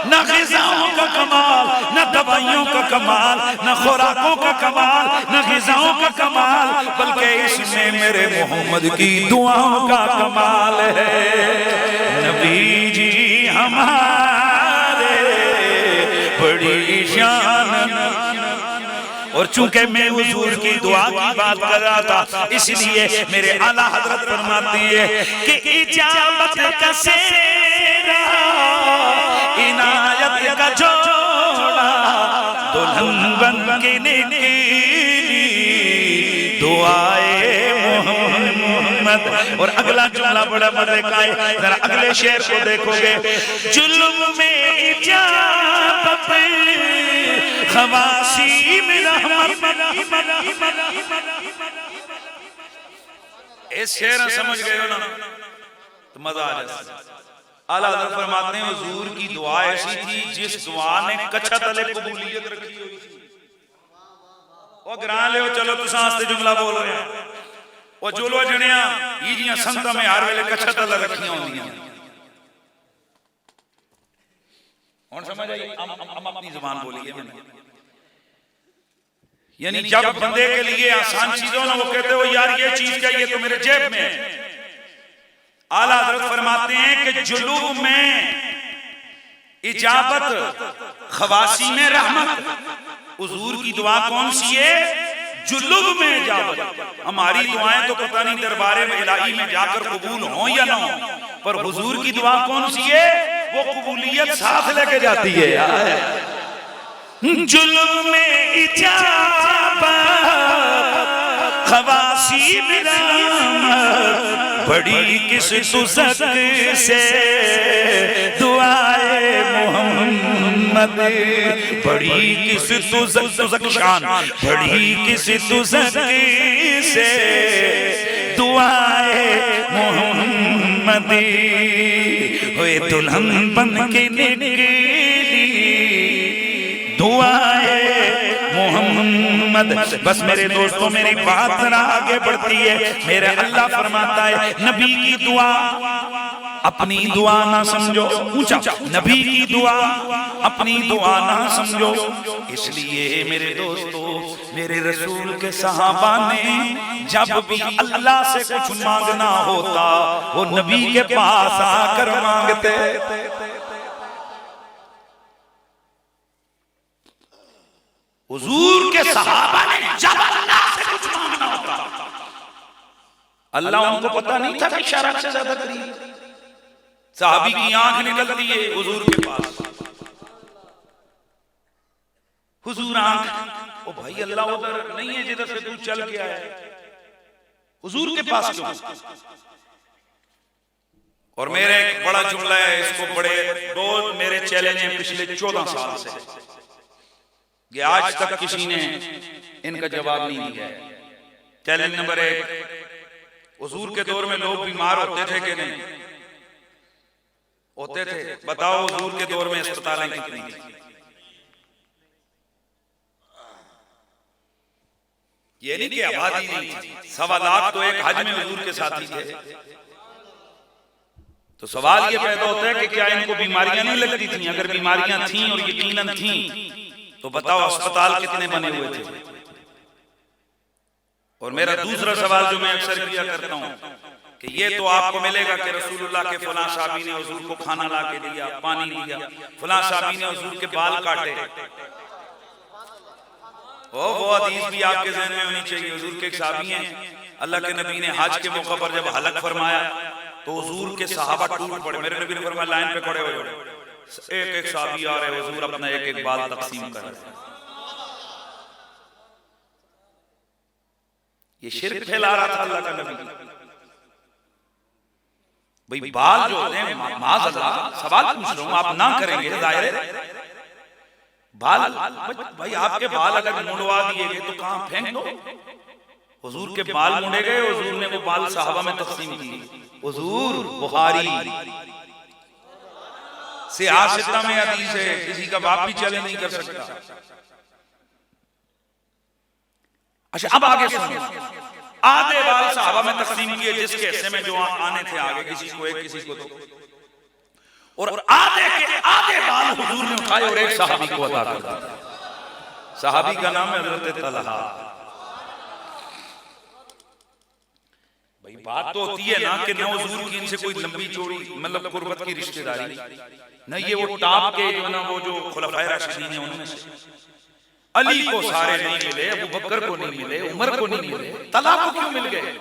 न ग़िज़ाओं का कमाल, न दवाइयों का कमाल, न खुराकों का कमाल, न ग़िज़ाओं का कमाल, बल्कि इसमें मेरे मोहम्मद की दुआओं का कमाल है। नबी जी हमारे बड़ी शान। और चूंकि मैं हुजूर की दुआ की बात कर रहा था, इसलिए मेरे आला हजरत फरमाते हैं कि इजाबत का सेरा, इनायत का जोड़ा, दुल्हन बन के निकली दुआए मोहम्मद। और अगला जुमला बड़ा मजे का है, जरा अगले शेर को देखोगे। जुल्म में इजाबत, खवासी में रहमत। इस शेर समझ गए हो ना तो मजा आ जाए। आला हज़रत फरमाते हैं हुजूर की दुआ ऐसी थी जिस दुआ ने कच्छा तले कबूलियत रखी हुई थी। ओ ग्रां ले चलो तुसा आस्ते जुमला बोल रहे हैं। ओ जुलवा जणिया ईजियां संतां में हर वेले कच्छा तले रखियां होंदियां। हुन समझ आई, हम अपनी जुबान बोलिए मैंने। यानी जब बंदे के लिए आसान चीजों ना वो कहते हो यार ये चीज चाहिए तो मेरे जेब में है। आला हज़रत फरमाते हैं कि जुलूब में इजाबत, खवासी में रहमत। हुजूर की दुआ कौन सी है? जुलूब में इजाबत। हमारी दुआएं तो पता नहीं दरबारे में इलाही में जाकर कबूल हो या ना हो, पर हुजूर की दुआ कौन सी है? वो कबूलियत साथ लेके जाती है। जुल्म में इजाबत, खवासी में रहमत, बड़ी किस तुज़क से दुआए मोहम्मद। बड़ी किस तुज़क शान, बड़ी किस तुज़क से दुआए मोहम्मद। होए दुल्हन बन के निकली दुआए मोहम्मद। बस मेरे दोस्तों मेरी बात जरा आगे बढ़ती है। मेरे अल्लाह फरमाता है नबी की दुआ अपनी दुआ ना समझो, ऊंचा, नबी की दुआ अपनी दुआ ना समझो। इसलिए मेरे दोस्तों मेरे रसूल के सहाबा ने जब भी अल्लाह से कुछ मांगना होता वो नबी के पास आकर मांगते। हुजूर के सहाबा ने जब अल्लाह से कुछ मांगना होता, अल्लाह उनको पता नहीं था कि शरत से ज्यादा करीब। सहाबी की आंख निकलती है हुजूर के पास। हुजूर आंख, ओ भाई अल्लाह उधर नहीं है जिधर से तू चल के आया, हुजूर के पास क्यों? और मेरे एक बड़ा जुमला है, इसको बड़े रोज मेरे चैलेंज हैं पिछले 14 साल से, ये आज तक किसी ने इनका जवाब नहीं दिया है। चैलेंज नंबर 1, हुजूर के दौर में लोग बीमार होते थे कि नहीं होते थे? बताओ हुजूर के दौर में अस्पतालें कितनी थी? ये नहीं कि आबादी नहीं थी, 1.25 लाख तो एक हज में हुजूर के साथी थे। तो सवाल ये पैदा होता है कि क्या इनको बीमारियां नहीं लगती थी? अगर बीमारियां थीं और यकीनन थीं तो बताओ अस्पताल कितने बने हुए थे? और मेरा दूसरा सवाल जो मैं अक्सर किया करता हूं कि ये तो आपको मिलेगा कि रसूलुल्लाह के फलां साहबी ने हुजूर को खाना ला के दिया, पानी दिया, फलां साहबी ने हुजूर के बाल काटे। वो हदीस भी आपके ज़हन में होनी चाहिए। हुजूर के एक साहबी हैं, अल्लाह के नबी ने हज के मौके पर जब हलक फरमाया तो हुजूर के सहाबा टूट पड़े। मेरे नबी ने फरमाया लाइन पे खड़े हो जाओ, एक एक साहबी आ रहे, हुजूर अपना एक एक बाल तकसीम कर रहे। ये शिर्क फैला रहा था अल्लाह का नबी। भाई बाल जो होते हैं, माज़अल्लाह सवाल पूछ रहा हूं, आप ना करेंगे जाहिर है, बाल भाई आपके बाल अगर मुंडवा दिए गए तो कहां फेंक दो? हुजूर के बाल मुंडे गए, हुजूर ने वो बाल सहाबा में तकसीम किए। हुजूर बुखारी से आसिता में हदीस है, किसी का बाप भी चैलेंज नहीं कर सकता। अच्छा अब आगे सुनो, आधे बाल सहाबा में तकसीम किए जिसके हिस्से में जो आने थे आगे, किसी को एक किसी को दो। और आधे के आधे बाल हुजूर ने उठाए और एक सहाबी को अता कर दिया। सहाबी का नाम है हजरत तलहा। भाई बात तो होती है ना कि न हुजूर की इनसे कोई लंबी चौड़ी मतलब कुर्बत की रिश्तेदारी, न ये वो टाप के जो ना वो जो खुलफाए राशिदीन है उनमें से अली को सारे नहीं मिले, अबू बकर को नहीं मिले, उमर को नहीं मिले, तलहा को क्यों मिल गए?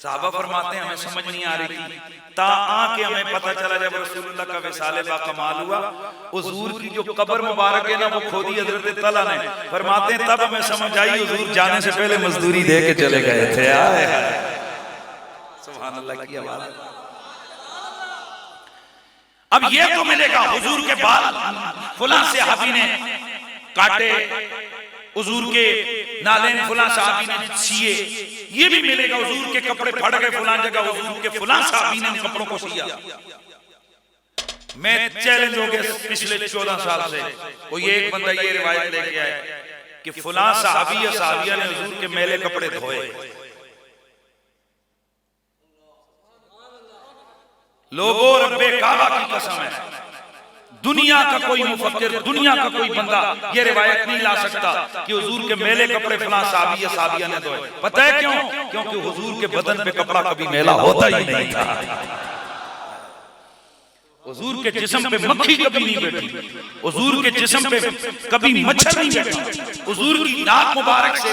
साहबा फरमाते हैं हमें समझ नहीं आ रही थी, ता आके हमें पता चला जब रसूलुल्लाह का विसाले बा कमाल हुआ, हुजूर की जो कब्र मुबारक है ना वो खोदी हजरत तलहा ने। फरमाते हैं तब हमें समझ आई हुजूर जाने से पहले मजदूरी दे के चले गए थे। सुभान अल्लाह की आवाज़। अब ये तो मिलेगा हुजूर के बाल फुला सहाबी ने काटे, हुजूर के नालेन फुला सहाबी ने सिए, ये भी मिलेगा हुजूर के कपड़े फट गए फुला जगह, हुजूर के फुला सहाबी ने कपड़ों को सिया। मैं चैलेंज हो गया पिछले 14 साल से कोई एक बंदा ये रिवायत लेके आए कि फुला सहाबी या सहाबिया ने हुजूर के मैले कपड़े धोए। लोगों रब्बे काबा की कसम है, दुनिया का कोई मुफक्किर, दुनिया का कोई बंदा ये रिवायत नहीं ला सकता कि हुजूर के मेले कपड़े फलां साहबी या साहबिया ने धोए। पता है क्यों? क्योंकि हुजूर के बदन पे कपड़ा कभी मेला होता ही नहीं था। हुजूर के जिस्म पे मक्खी कभी नहीं बैठी, हुजूर के जिस्म पे कभी मच्छर नहीं बैठा, हुजूर की नाक मुबारक से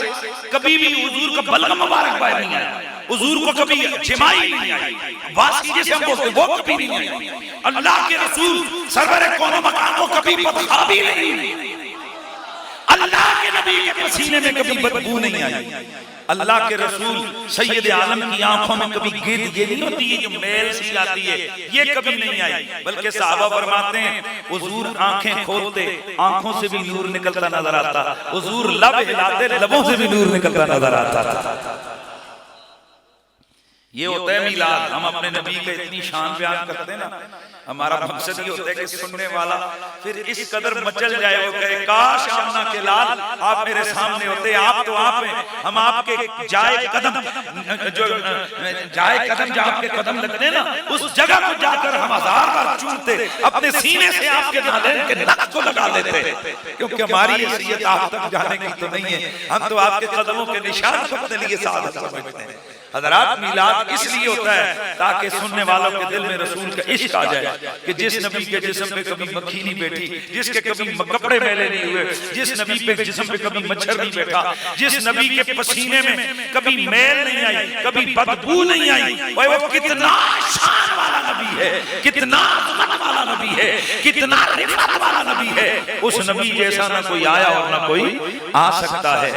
कभी भी हुजूर का बलगम मुबारक बाहर नहीं आया, हुजूर को कभी जिमाई नहीं आई, वासी जैसे हम बोलते वो कभी नहीं आई। अल्लाह के रसूल सरवर कौनो मकाम को कभी बदखा भी नहीं, अल्लाह के नबी के पसीने में कभी बदबू नहीं आई, अल्लाह के रसूल सैयद आलम की आंखों में कभी गिद्ध ये नहीं होती है जो मैल सी आती है, ये कभी नहीं आई। बल्कि साहबा फरमाते हैं हुजूर आंखें खोलते आंखों से भी नूर निकलता नजर आता, हुजूर लब हिलाते लबों से भी नूर निकलता नजर आता था। ये होता है मिलाद। हम अपने नबी का इतनी शान बयान करते हैं ना, हमारा मकसद ये होता है कि सुनने वाला फिर इस कदर मचल जाए, वो कहे काश आमना के लाल आप मेरे सामने होते, आप तो आप हैं, हम आपके जाए कदम जो जाए कदम जहाँ आपके कदम लगते हैं ना उस जगह को जाकर हम 1000 बार चूमते, अपने सीने से आपके नालेन के नक को लगा लेते, क्योंकि हमारी हैसियत आप तक जाने की तो नहीं है, हम तो आपके कदमों के निशान को अपने लिए साथ समझते हैं। हज़रात मिलाद इसलिए होता है ताकि सुनने वालों के दिल में रसूल का इश्क आ जाए कि जिस नबी के जिस्म पे कभी मक्खी नहीं बैठी, जिसके कभी कपड़े मैले नहीं हुए, जिस नबी पे जिस्म पे कभी मच्छर नहीं बैठा, जिस नबी के पसीने में कभी मैल नहीं आई, कभी बदबू नहीं आई, वो कितना शान वाला नबी है, कितना अज़मत वाला नबी है, कितना रिफ़त वाला नबी है। उस नबी जैसा ना कोई आया और ना कोई आ सकता है।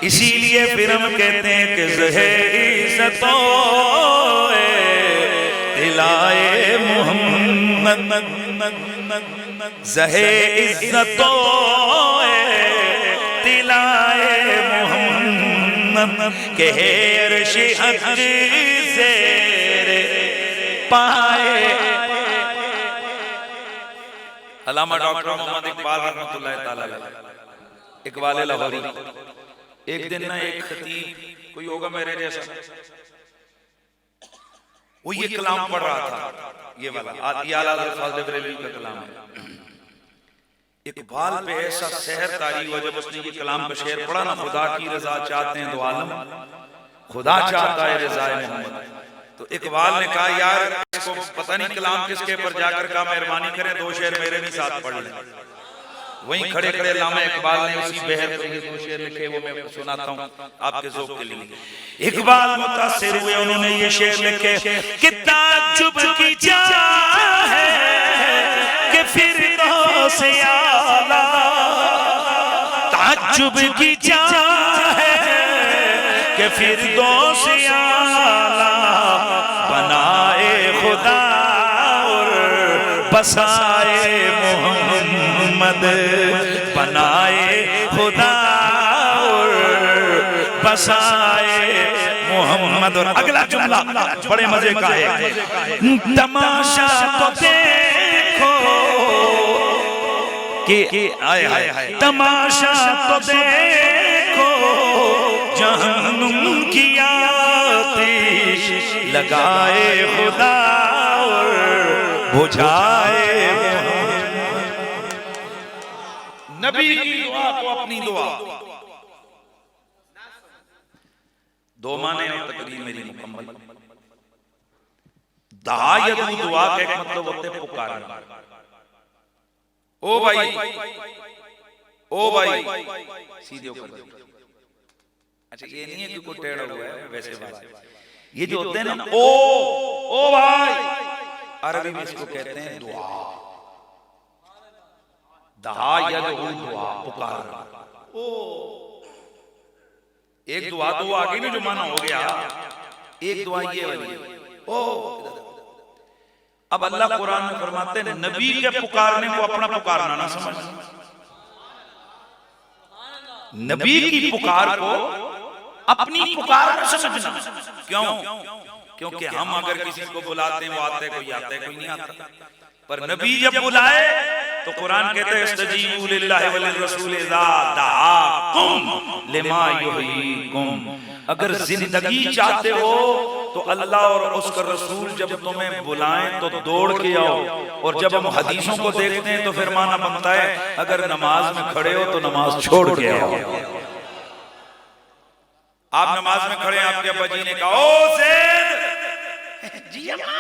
इसीलिए फिर हम कहते हैं कि ज़हे तिलाए मोहम्मद ज़हे इज़्ज़तो तिलाए मोहम्मद के हेर शिहद से पाए। अल्लामा डॉक्टर मोहम्मद इकबाल रहमतुल्लाह ताला अलैह, इकबाल लाहौरी, एक दिन ना एक खतीब कोई होगा मेरे जैसा, वो ये कलाम पढ़ रहा था, ये वाला का कलाम है। इकबाल पे ऐसा सहर तारी हुआ जब उसने ये कलाम का शेर पढ़ा ना, खुदा की रजा चाहते हैं दो आलम, खुदा चाहता है रज़ाए मोहम्मद। तो इकबाल ने कहा यार इसको पता नहीं कलाम किसके पर जाकर कहा मेहरबानी करें 2 शेर मेरे भी साथ पढ़ लें। वहीं खड़े खड़े अल्लामा इकबाल ने उसी बहर पर ये 2 शेर लिखे, वो मैं सुनाता हूँ आपके ज़ौक़ के लिए। इकबाल मुतासिर हुए, उन्होंने ये शेर लिखे कि ताज्जुब की चाह है कि फिरदौस आला, ताज्जुब की चाह है कि फिरदौस आला बनाए खुदा और बसाए मोहम्मद, बनाए खुदा और बसाए मोहम्मद। और अगला जुमला बड़े मजे का है, तमाशा तो देखो कि आए हाय तमाशा तो देखो जहन्नुम की आतिश लगाए खुदा और बुझाए नबी की दुआ को अपनी दुआ। दो माने और तकरीर मेरी मुकम्मल। दहायत दुआ का एक मतलब होता है पुकारना। ओ भाई, ओ भाई, सीधे होकर। अच्छा ये नहीं है कि कोई टेढ़ा हुआ है, वैसे बात। ये जो होते हैं ना, ओ भाई, अरबी में इसको कहते हैं दुआ। दहायत दुआ, पुकारना। ओ एक दुआ तो वो आगे ना जो माना हो गया, एक दुआ ये वाली। ओ अब अल्लाह कुरान में फरमाते हैं नबी के पुकारने को अपना पुकारना ना समझ। नबी की पुकार को अपनी पुकार न समझना। क्यों? क्योंकि हम अगर किसी को बुलाते हैं वो आते हैं, कोई आता है, कोई नहीं आता। पर नबी जब बुलाए तो कुरान कहते हैं इस्तजीबू लिल्लाहि वल रसूल इज़ा दआकुम लिमा युहयीकुम। अगर जिंदगी चाहते हो तो अल्लाह और उसका रसूल जब तुम्हें बुलाएं तो दौड़ के आओ। और जब हम हदीसों को देखते हैं तो फिर माना बनता है अगर नमाज में खड़े हो तो नमाज छोड़ के आओ। आप नमाज में खड़े, आपके अब्बा जी ने कहा ओ ज़ैद, जी अब्बा,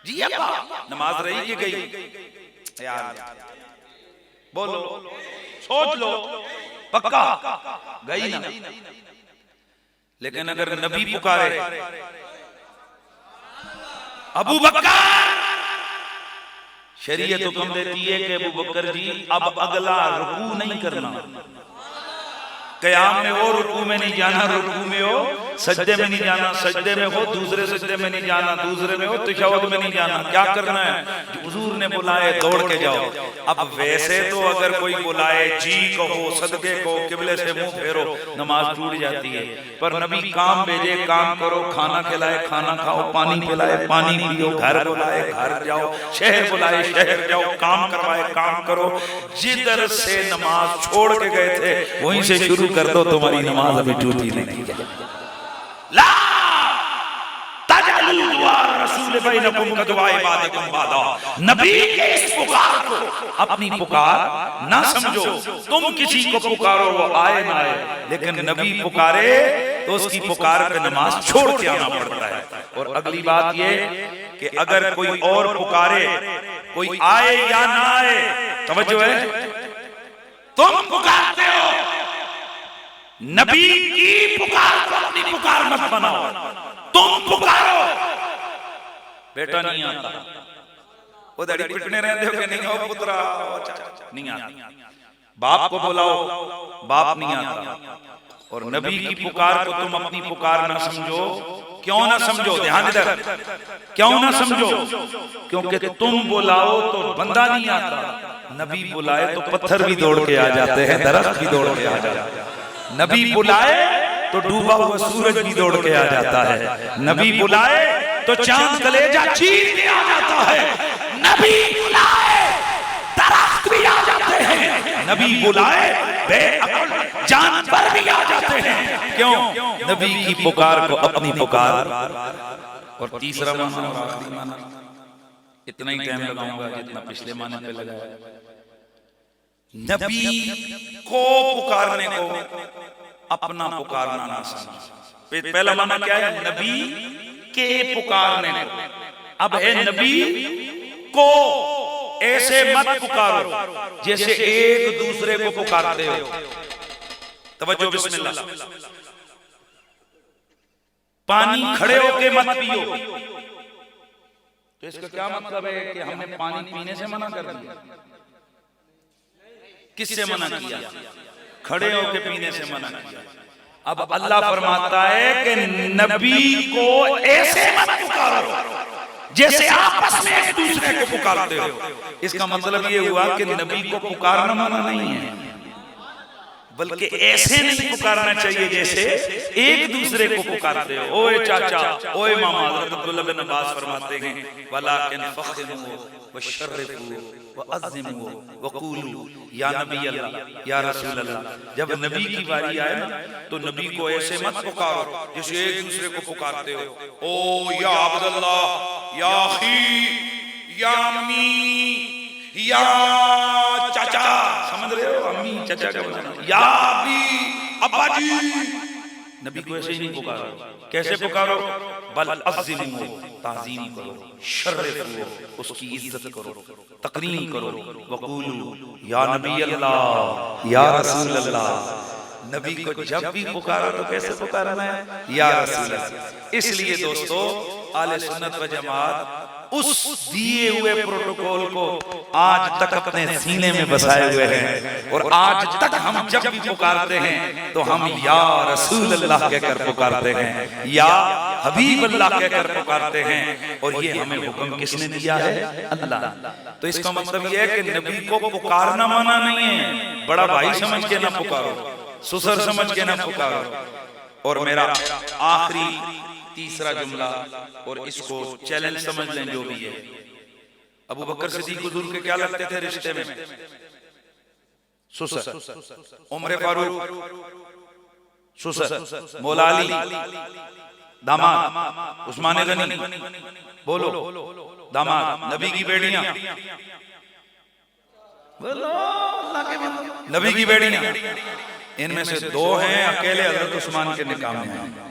जी अब्बा, नमाज रही कि गई यार? बोलो, सोच लो, पक्का गई ना। लेकिन अगर नबी पुकारे अबू बकर, शरीयत हुक्म देती है कि अबू बकर जी अब अगला रुकू नहीं करना। क़याम में हो, रुकू में नहीं जाना, रुकू में हो, सजदे में नहीं जाना, सजदे में हो, दूसरे सजदे में नहीं जाना, दूसरे में हो, तशहुद में नहीं जाना। क्या करना है? हुजूर ने बुलाए दौड़ के जाओ। अब वैसे तो अगर कोई बुलाए जी कहो, सदके को, किबले से मुंह फेरो, नमाज टूट जाती है। पर नबी काम भेजे, काम करो, खाना खिलाए, खाना खाओ, पानी पिलाए, पानी पियो, घर बुलाए, घर जाओ, शहर बुलाए, शहर जाओ, काम करवाए, काम करो। जिधर से नमाज छोड़ के गए थे वहीं से शुरू कर दो, तुम्हारी नमाज अभी टूटी नहीं। ला तजअलू दुआ रसूल बैनकुम कदुआ इबादिकुम बादा। नबी के इस पुकार को अपनी पुकार ना समझो। तुम किसी को पुकारो वो आए ना आए, लेकिन नबी पुकारे तो उसकी पुकार पे नमाज छोड़ के आना पड़ता है। और अगली बात ये कि अगर कोई और पुकारे, कोई आए या ना आए, तवज्जो है, तुम पुकारते हो, नबी की पुकार को अपनी पुकार मत बनाओ। तुम पुकारो, बेटा नहीं आता, वो दाढ़ी पिटने रहते हो कि नहीं हो पुत्रा, नहीं आता। बाप को बुलाओ, बाप नहीं आता। और नबी की पुकार को तुम अपनी पुकार ना समझो। क्यों ना समझो? ध्यान इधर, क्यों ना समझो? क्योंकि तुम बुलाओ तो बंदा नहीं आता, नबी बुलाए तो पत्थर भी दौड़ के आ जाते हैं, दरख्त भी दौड़ के आ जाते हैं। नबी बुलाए तो डूबा हुआ सूरज भी दौड़ के आ जाता है। नबी बुलाए तो चांद कलेजा चीर के आ जाता है। नबी बुलाए दरख्त भी आ जाते हैं। नबी बुलाए बेअक्ल जानवर भी आ जाते हैं। क्यों? नबी की पुकार को अपनी पुकार। और तीसरा माना और आखिरी माना, इतना ही टाइम लगाऊंगा जितना पिछले माने पे लगाया। नबी को पुकारने को अपना पुकारना ना समझ। पहला माना क्या है? नबी के पुकारने को। अब है नबी को, ऐसे मत पुकारो जैसे एक दूसरे को पुकारते हो। तवज्जो, बिस्मिल्लाह। पानी खड़े होके मत पियो। तो इसका क्या मतलब है कि हमने पानी पीने से मना कर दिया? किससे मना किया? खड़े होके पीने से मना किया। अब अल्लाह फरमाता है कि नबी को ऐसे मत पुकारो जैसे आपस में एक दूसरे को पुकारते हो। इसका मतलब ये हुआ कि नबी को पुकारना मना नहीं है, बल्कि ऐसे नहीं पुकारना चाहिए जैसे एक दूसरे को पुकारते हो। ओए चाचा, ओए मामा। हज़रत अब्दुल्लाह बिन अब्बास फरमाते हैं वलाकिन फखिमू वशर्रिफू वअज़्ज़िमू वक़ूलू या नबी अल्लाह या रसूल अल्लाह। जब नबी की बारी आए ना तो नबी को ऐसे मत पुकारो जैसे एक दूसरे को पुकारते हो। ओ या अब्दुल्लाह, या अखी, या अम्मी, या चाचा, चाचा, समझ रहे हो, अम्मी चाचा का बुलाना, या अब्बी, अब्बा जी। नबी को ऐसे ही नहीं पुकारो। कैसे पुकारो? बल अज़्ज़िमू, ताज़ीम करो, शर्रिफ़ू, उसकी इज्जत करो, तकरीम करो, वक़ूलू या नबी अल्लाह, या रसूल अल्लाह। नबी को जब भी पुकारो तो कैसे पुकारना है? या रसूल अल्लाह। इसलिए दोस्तों, आले सुन्नत व जमात उस दिए हुए प्रोटोकॉल को आज तक अपने सीने में बसाए हुए हैं, और आज तक हम जब भी पुकारते हैं तो हम या रसूल अल्लाह कहकर पुकारते हैं, या हबीब अल्लाह कहकर पुकारते हैं। और ये हमें हुक्म किसने दिया है? अल्लाह। तो इसका मतलब ये है कि नबी को पुकारना मना नहीं है, बड़ा भाई समझ के ना पुकारो, सुसर समझ के ना पुकारो। और मेरा आखिरी तीसरा जुमला, और इसको चैलेंज समझ लें जो भी है। अबू बकर सिद्दीक हुजूर के क्या लगते थे रिश्ते में? सुसर। उमर फारूक सुसर, मौला अली दामाद, उस्मान गनी बोलो दामाद, नबी की बेटियां बोलो, नबी की बेटियां, इनमें से दो हैं अकेले हजरत उस्मान के निकाह में हैं।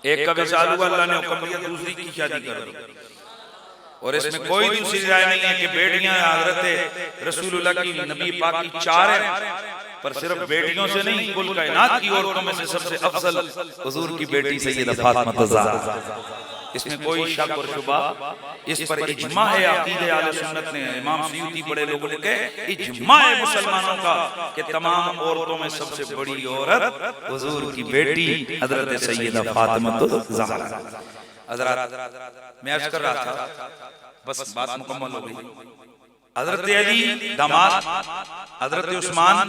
एक का विसाल हुआ, अल्लाह ने हुक्म दिया दूसरी की शादी कर दो। और इसमें कोई दूसरी राय नहीं है कि बेटियां हजरत रसूलुल्लाह की, नबी पाक की 4 है, पर सिर्फ बेटियों से नहीं, कुल कायनात की औरतों में से सबसे अफजल हुजूर की बेटी सैयदा फातिमा ज़हरा। इसमें कोई शक और शुबा, इस पर इज्मा है अकीदे आले सुन्नत ने, इमाम सयूती बड़े लोगों ने कहे इज्मा है मुसलमानों का कि तमाम औरतों में सबसे बड़ी औरत हुजूर की बेटी हजरत सैयदा फातिमा ज़हरा। हजरत मैं अर्ज कर रहा था, बस बात मुकम्मल हो गई। हजरत अली दामाद, हजरत उस्मान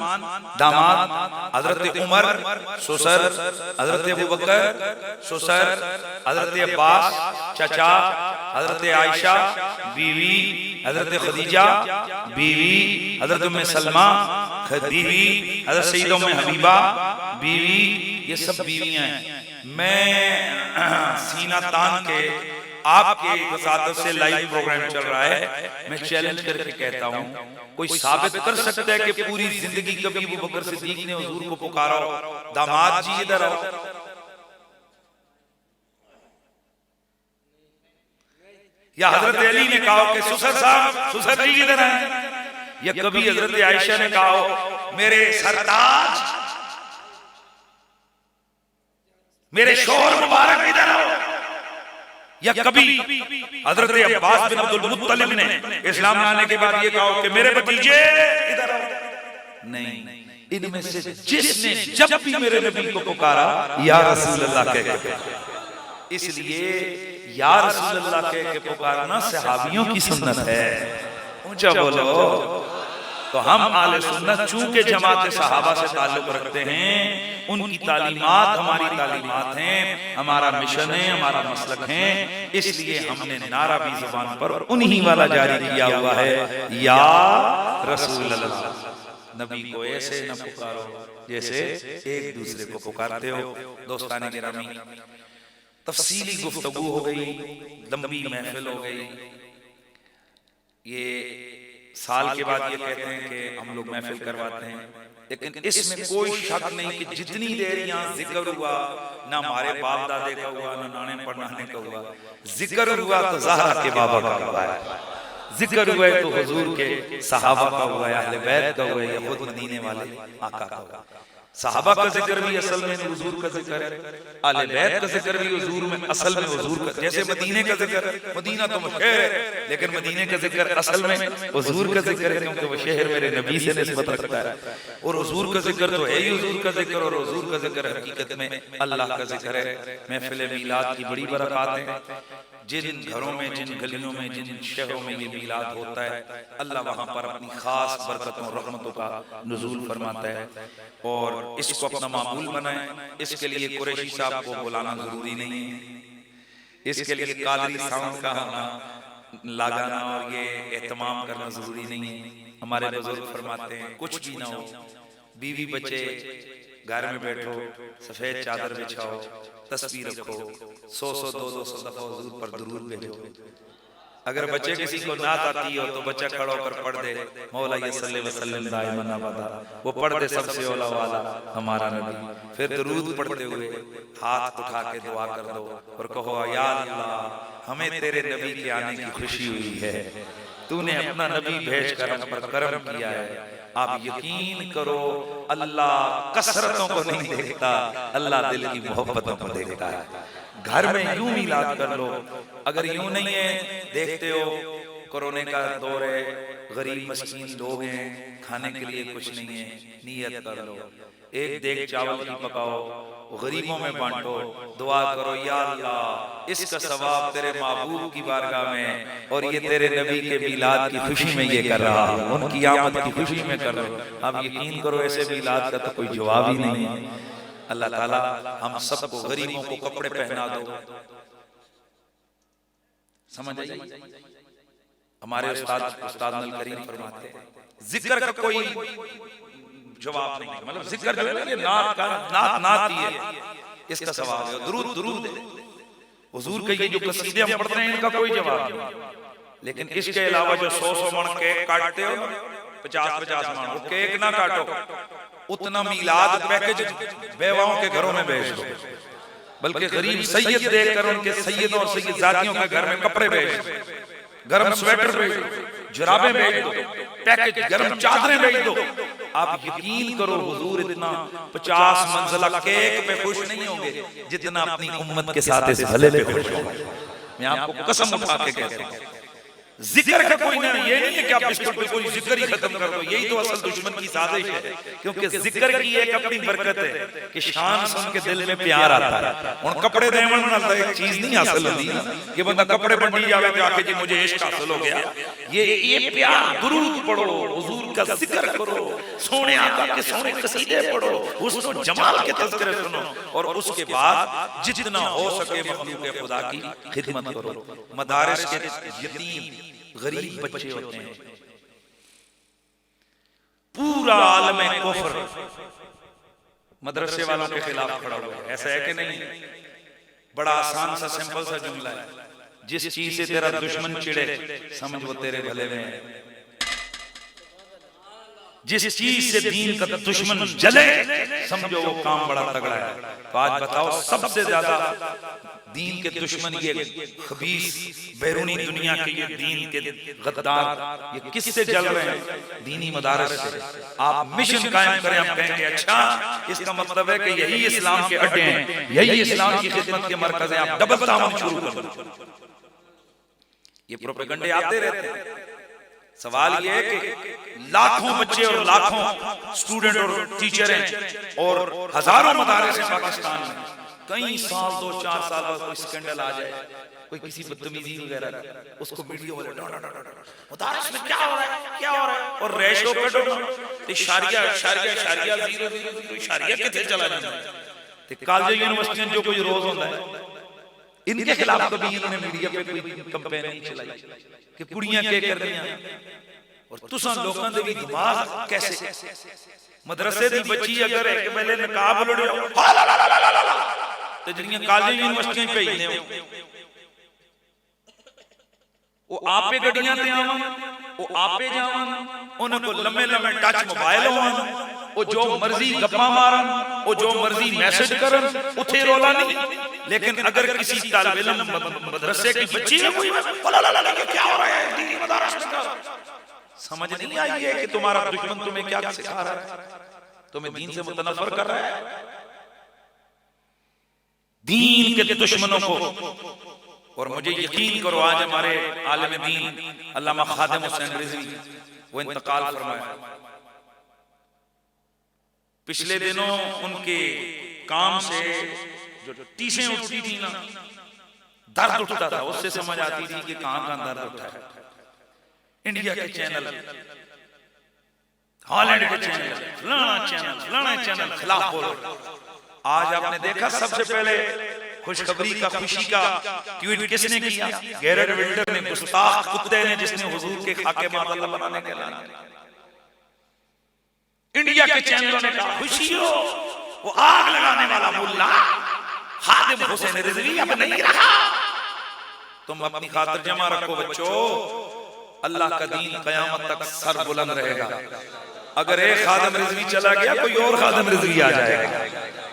दामाद, हजरत उमर ससुर, हजरत अबू बकर ससुर, हजरत अब्बास चाचा, हजरत आयशा बीवी, हजरत खदीजा बीवी, हजरत उम्मे सलमा बीवी, हजरत सईदा उम्मे हबीबा बीवी, ये सब बीवियां हैं। मैं सीना तान के आपके वसादत से लाइव प्रोग्राम चल रहा है, मैं चैलेंज करके कहता हूं, कोई साबित कर सकता है कि पूरी जिंदगी कभी अबू बकर सिद्दीक ने हुजूर को पुकारा हो, दामाद जी इधर आओ? या हजरत अली ने कहा कि ससुर साहब, ससुर जी इधर आए? या कभी हजरत आयशा ने कहा हो मेरे सरताज, मेरे शोहर मुबारक इधर आओ? या कभी हजरत अब्बास बिन अब्दुल मुत्तलिब ने इस्लाम लाने के बाद ये कहा कि मेरे भतीजे इधर आओ? नहीं, इनमें से जिसने जब भी मेरे नबी को पुकारा या रसूल अल्लाह कह के, इसलिए या रसूल अल्लाह कह के पुकारना सहाबियों की सुन्नत है। ऊंचा बोलो। तो हम आले सुन्नत चूंकि जमात सहाबा से ताल्लुक रखते हैं, उनकी तालीमात हमारी तालीमात हैं, हमारा मिशन है, हमारा मसलक है, इसलिए हमने नारा भी जुबान पर उन्हीं वाला जारी किया हुआ है, या रसूल अल्लाह। नबी को ऐसे न पुकारो जैसे एक दूसरे को पुकारते हो। दोस्ताने गिरामी, तफसीली गुफ्तगू हो गई, लंबी महफिल हो गई। ये साल के बाद ये कहते हैं कि हम लोग महफिल करवाते हैं, लेकिन इसमें कोई शक नहीं कि जितनी देर यहाँ जिक्र हुआ, ना हमारे बाप दादे का हुआ, ना नाने पढ़ाने का हुआ, जिक्र हुआ तो ज़हरा के बाबा का हुआ है, जिक्र हुआ है तो हुजूर के सहाबा का हुआ है, अहले बैत का हुआ है, या खुद मदीने वाले आका का हुआ। सहाबा का जिक्र भी असल में हुजूर का जिक्र है, अहले बैत का जिक्र भी हुजूर में असल में हुजूर का, जैसे मदीने का जिक्र, मदीना तो शहर है, लेकिन मदीने का जिक्र असल में हुजूर का जिक्र है, क्योंकि वो शहर मेरे नबी से निस्बत रखता है। और हुजूर का जिक्र तो है ही हुजूर का जिक्र, और हुजूर का जिक्र हकीकत में अल्लाह का जिक्र है। महफिल मीलाद की बड़ी बरकत है। जिन घरों में, जिन गलियों में, जिन शहरों में ये मीलाद होता है, अल्लाह वहाँ पर अपनी खास बरकतों रहमतों का नुज़ूल फरमाता है, और इसको अपना मामूल बनाए। इसके लिए कुरैशी साहब को बुलाना जरूरी नहीं है, इसके लिए कादरी साउंड का होना, लगाना और ये एहतमाम करना जरूरी नहीं है। हमारे बुजुर्ग फरमाते हैं कुछ भी ना हो, बीवी बच्चे घर में बैठो, सफेद चादर बिछाओ, तस्वीर रखो, 100-100, 200 दफा हुजूर पर दुरूद भेजो, अगर बच्चे किसी को नात आती हो तो बच्चा खड़ा होकर पढ़ दे मौला ये सल्ले वसल्लम दाइमन अबदा, वो पढ़ दे सबसे औला वाला हमारा नबी। फिर दुरूद पढ़ते हुए हाथ उठा के दुआ कर दो और कहो या अल्लाह हमें तेरे नबी के आने की खुशी हुई है, तूने अपना नबी भेजकर हम पर करम किया है। आप यकीन करो अल्लाह कसरतों को नहीं देखता, अल्लाह दिल की मोहब्बतों को देखता है। घर में यूं मिलाद कर लो, अगर यूं नहीं है, देखते हो कोरोना का दौर है, गरीब मस्कीन लोग हैं, खाने के लिए कुछ नहीं है, नियत कर लो एक देग चावल की पकाओ, गरीबों में बांटो, दुआ करो या अल्लाह इसका सवाब तेरे महबूब की बारगाह में और ये तेरे नबी के मिलाद की खुशी में ये कर रहा हूं, उनकी आमद की खुशी में कर रहा हूं। आप यकीन करो ऐसे मिलाद का तो कोई जवाब ही नहीं है। अल्लाह ताला हम सबको गरीबों को कपड़े पहना दो, समझ आई? हमारे उस्ताद अल करीम फरमाते हैं जिक्र का कोई जवाब नहीं, मतलब जिक्र जो है ना, नात ही है, इसका सवाब है। दुरूद है, हुजूर के ये जो कसीदे हम पढ़ते हैं इनका कोई जवाब नहीं। लेकिन इसके अलावा जो 100 मण केक काटते हो, 50 मण, वो केक ना काटो, उतना मिलाद पैकेज बेवाओं के घरों में भेज दो, बल्कि गरीब सैयद देखकर उनके सैयदों और सैयदातियों के घर में कपड़े भेज दो, गरम स्वेटर भेज दो, जुराबें भेज दो, पैकेज गरम चादरें भेज दो। आप यकीन करो हुजूर इतना 50 मंजिला केक पे खुश नहीं होंगे जितना अपनी उम्मत के साथ इस भले पे खुश होंगे। मैं आपको कसम उठा के कहता हूं जिक्र का कोई नहीं, ये नहीं है कि आप बिल्कुल बिल्कुल जिक्र ही खत्म कर दो, यही तो असल दुश्मन की साजिश है। क्योंकि जिक्र की एक अपनी बरकत है कि शान सुन के दिल में प्यार आता है। और कपड़े देवन नाल एक चीज नहीं हासिल होती कि बंदा कपड़े बंडी जावे तो आके जी मुझे इश्क हासिल हो गया। ये प्यार, दुरूद पढ़ो, हुजूर का जिक्र करो, सोने आका के सोने कसीदे पढ़ो, उसको जमाल के तज़किरे सुनो और उसके बाद जितना हो सके मखलूक खुदा की खिदमत करो। मदारिस के यतीम गरीब बच्चे होते हैं, पूरा आलम कुफ्र मदरसे वालों के खिलाफ खड़ा हुआ है। ऐसा है कि नहीं? बड़ा आसान सा सिंपल सा जुमला है, जिस चीज से तेरा दुश्मन चिढ़े समझ वो तेरे भले में है, जिस चीज से दीन का दुश्मन जले समझो वो काम बड़ा तगड़ा है। तो आज बताओ सबसे ज्यादा दीन के दुश्मन ये खबीस बैरूनी दुनिया के ये दीन के गद्दार ये किससे जल रहे हैं? दीनी मदारस से। आप मिशन कायम करें, हम कहेंगे अच्छा इसका मतलब है कि यही इस्लाम के अड्डे हैं, यही इस्लाम की खिदमत के मरकज हैं, आप डबल दामन शुरू कर दो। ये प्रोपेगेंडे आते रहते हैं। सवाल ये है कि लाखों बच्चे और लाखों स्टूडेंट और टीचर हैं और हजारों मदारिस हैं पाकिस्तान में, कई साल 2-4 साल बाद कोई स्कैंडल आ जाए, कोई किसी बदतमीजी वगैरह, उसको वीडियो वाले मदारिस में क्या हो रहा है, क्या हो रहा है, और रेशो कटो इशारिया इशारिया इशारिया 0 इशारिया किथे चला जाता है। ते कॉलेज यूनिवर्सिटी जो कोई रोज होता है, इनके खिलाफ कभी इन्होंने मीडिया पे कोई कैंपेन नहीं चलाई कि कुड़ियां क्या कर रही हैं। और तुसां लोकां दे भी दिमाग कैसे, मदरसे दी बच्ची अगर एक पहले नकाब लड़ियो ते जिहड़ियां कॉलेज यूनिवर्सिटियां भेजने वो आपे गड्डियां ते आवन, वो आपे जावन, उन्हां को लम्मे लम्मे टच मोबाइल होवन, वो जो मर्जी गप्पा मारन, वो जो मर्जी मैसेज करन, उथे रोला नहीं। लेकिन अगर किसी तालिब इल्म मदरसे की बच्ची है कोई क्या हो रहा है दीनी मदारस में, समझ नहीं आई है कि तुम्हारा दुश्मन तुम्हें क्या सिखा रहा है, तुम्हें दीन से मुतनफर कर रहा है, दीन के दुश्मनों को। और मुझे यकीन करो आज हमारे आलिम दीन अल्लामा खादिम हुसैन रिजवी वो इंतकाल फरमाया। पिछले दिनों उनके काम से जो टीसें उठती थी ना, दर्द उठता था, उससे समझ आती थी कि कहां दर्द उठा है। इंडिया के चैनल, हॉलैंड के चैनल, फलाना चैनल खिलाफ बोलो। आज आपने देखा सबसे पहले खुशखबरी का, खुशी का ट्वीट किसने किया? गैरेट विल्डर ने, गुस्ताख कुत्ते ने, जिसने हुजूर के खाके मातल्ला बनाने के ऐलान किया। इंडिया के चैनलों ने कहा खुशी हो, वो आग लगाने वाला मुल्ला खादिम हुसैन रिजवी अब नहीं रहा। तुम अपनी खातिर जमा रखो बच्चों, अल्लाह का दीन क़यामत तक सर बुलंद रहेगा। अगर एक खादिम रिजवी चला गया, कोई और खादिम रिजवी आ जाएगा,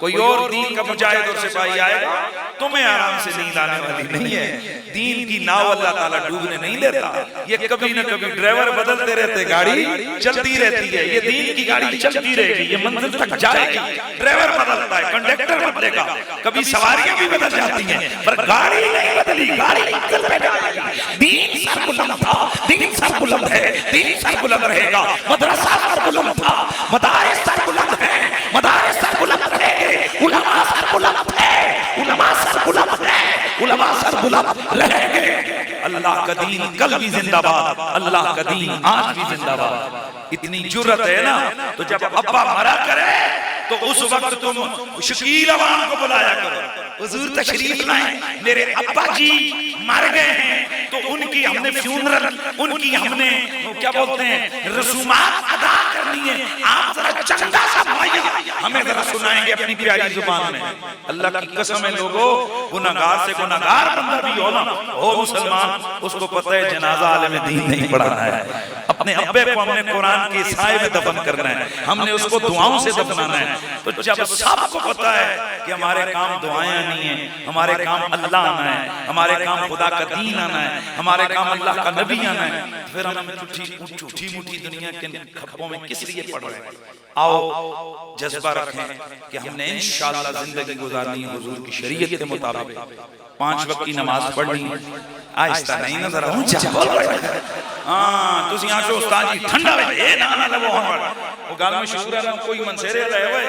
कोई और दीन का मुजाहिद और सिपाही आएगा, तुम्हें आराम से नींद आने वाली नहीं है। दीन की नाव अल्लाह ताला डूबने नहीं देता, ये कभी न कभी ड्राइवर बदलते रहते, गाड़ी चलती रहती है। ये दीन की गाड़ी चलती रहेगी, ये मंजिल तक जाएगी। ड्राइवर बदलता है, कंडक्टर बदलेगा, कभी सवारियां भी बदल जाती हैं, पर गाड़ी नहीं बदली, गाड़ी मंजिल पे जाएगी। दीन सर बुलंद था, दीन सर बुलंद है, दीन सर बुलंद रहेगा। मदरसा सर बुलंद था, मदारिस सर बुलंद है, मदारिस सर बुलंद रहेंगे। उलमा सर बुलंद है, उलमा सर बुलंद है, उलमा सर बुलंद रहेंगे। अल्लाह का दीन कल भी जिंदाबाद, अल्लाह का दीन आज भी जिंदाबाद। इतनी जुर्रत है ना, तो जब अब्बा मरा करे तो उस वक्त तुम शकील अवाम को बुलाया करो, हुजूर तशरीफ लाएं, मेरे अब्बा जी मर गए हैं, तो उनकी हमने फ्यूनरल, उनकी हमने क्या बोलते हैं रसूमात अदा करनी है। आप जरा चंदा सा भाई हमें जरा सुनाएंगे अपनी प्यारी जुबान में। अल्लाह की कसम है लोगों, गुनाहगार से गुनाहगार बंदा भी हो ना हो मुसलमान, उसको पता है जनाजा आलिम दीन नहीं पढ़ाना है। अपने अब्बे को हमने कुरान के साए में दफन करना है, हमने उसको दुआओं से दफनाना है। तो जब सबको पता है कि हमारे काम दुआएं नहीं है, हमारे काम अल्लाह आना है, हमारे काम खुदा का दीन आना है, हमारे काम अल्लाह का नबी आना है, फिर हम झूठी मूठी दुनिया के खप्पों में किस लिए पड़ रहे हैं। आओ जज्बा रखें कि हमने इंशाअल्लाह जिंदगी गुजारनी है हुजूर की शरीयत के मुताबिक, 5 वक्त की नमाज पढ़नी। आहिस्ता नहीं ना, जरा ऊंचा बोल रहे। हां तुसी आखो उस्ताद जी ठंडा है ना ना वो वो गाल में शुरू है, कोई मनसेरे रहे हुए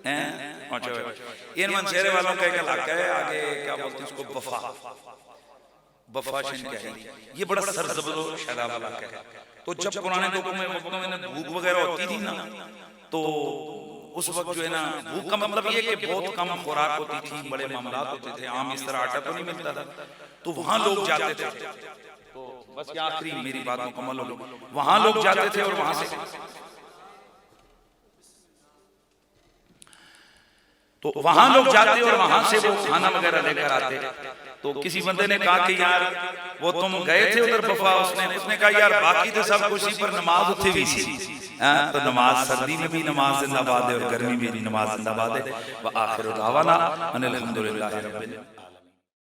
हैं। अच्छा इन मनसेरे वालों का एक इलाका है आगे, क्या बोलते हैं उसको, बफाशन क्या है, ये बड़ा सरजबलो शराब इलाका है। तो जब पुराने वक्तों में भूख वगैरह होती थी ना, तो उस वक्त जो है ना, भूख का मतलब ये कि बहुत कम खुराक होती थी, बड़े मामलात होते थे, आम इस तरह आटा तो नहीं मिलता था, तो वहां लोग जाते थे। तो बस आखिरी मेरी बात मुकम्मल हो गई, वहां लोग जाते थे और वहां से तो वहां लोग जाते और वहां से वो खाना वगैरह लेकर आते। तो किसी बंदे ने कहा कि यार वो तुम गए थे उधर बफा, उसने कहा यार बाकी तो सब कुछ ही, पर नमाज उठे भी सी। तो नमाज सर्दी में भी नमाज जिंदाबाद है और गर्मी में भी नमाज जिंदाबाद है। व आखिर दावाना अनिल हम्दुलिल्लाहि रब्बिल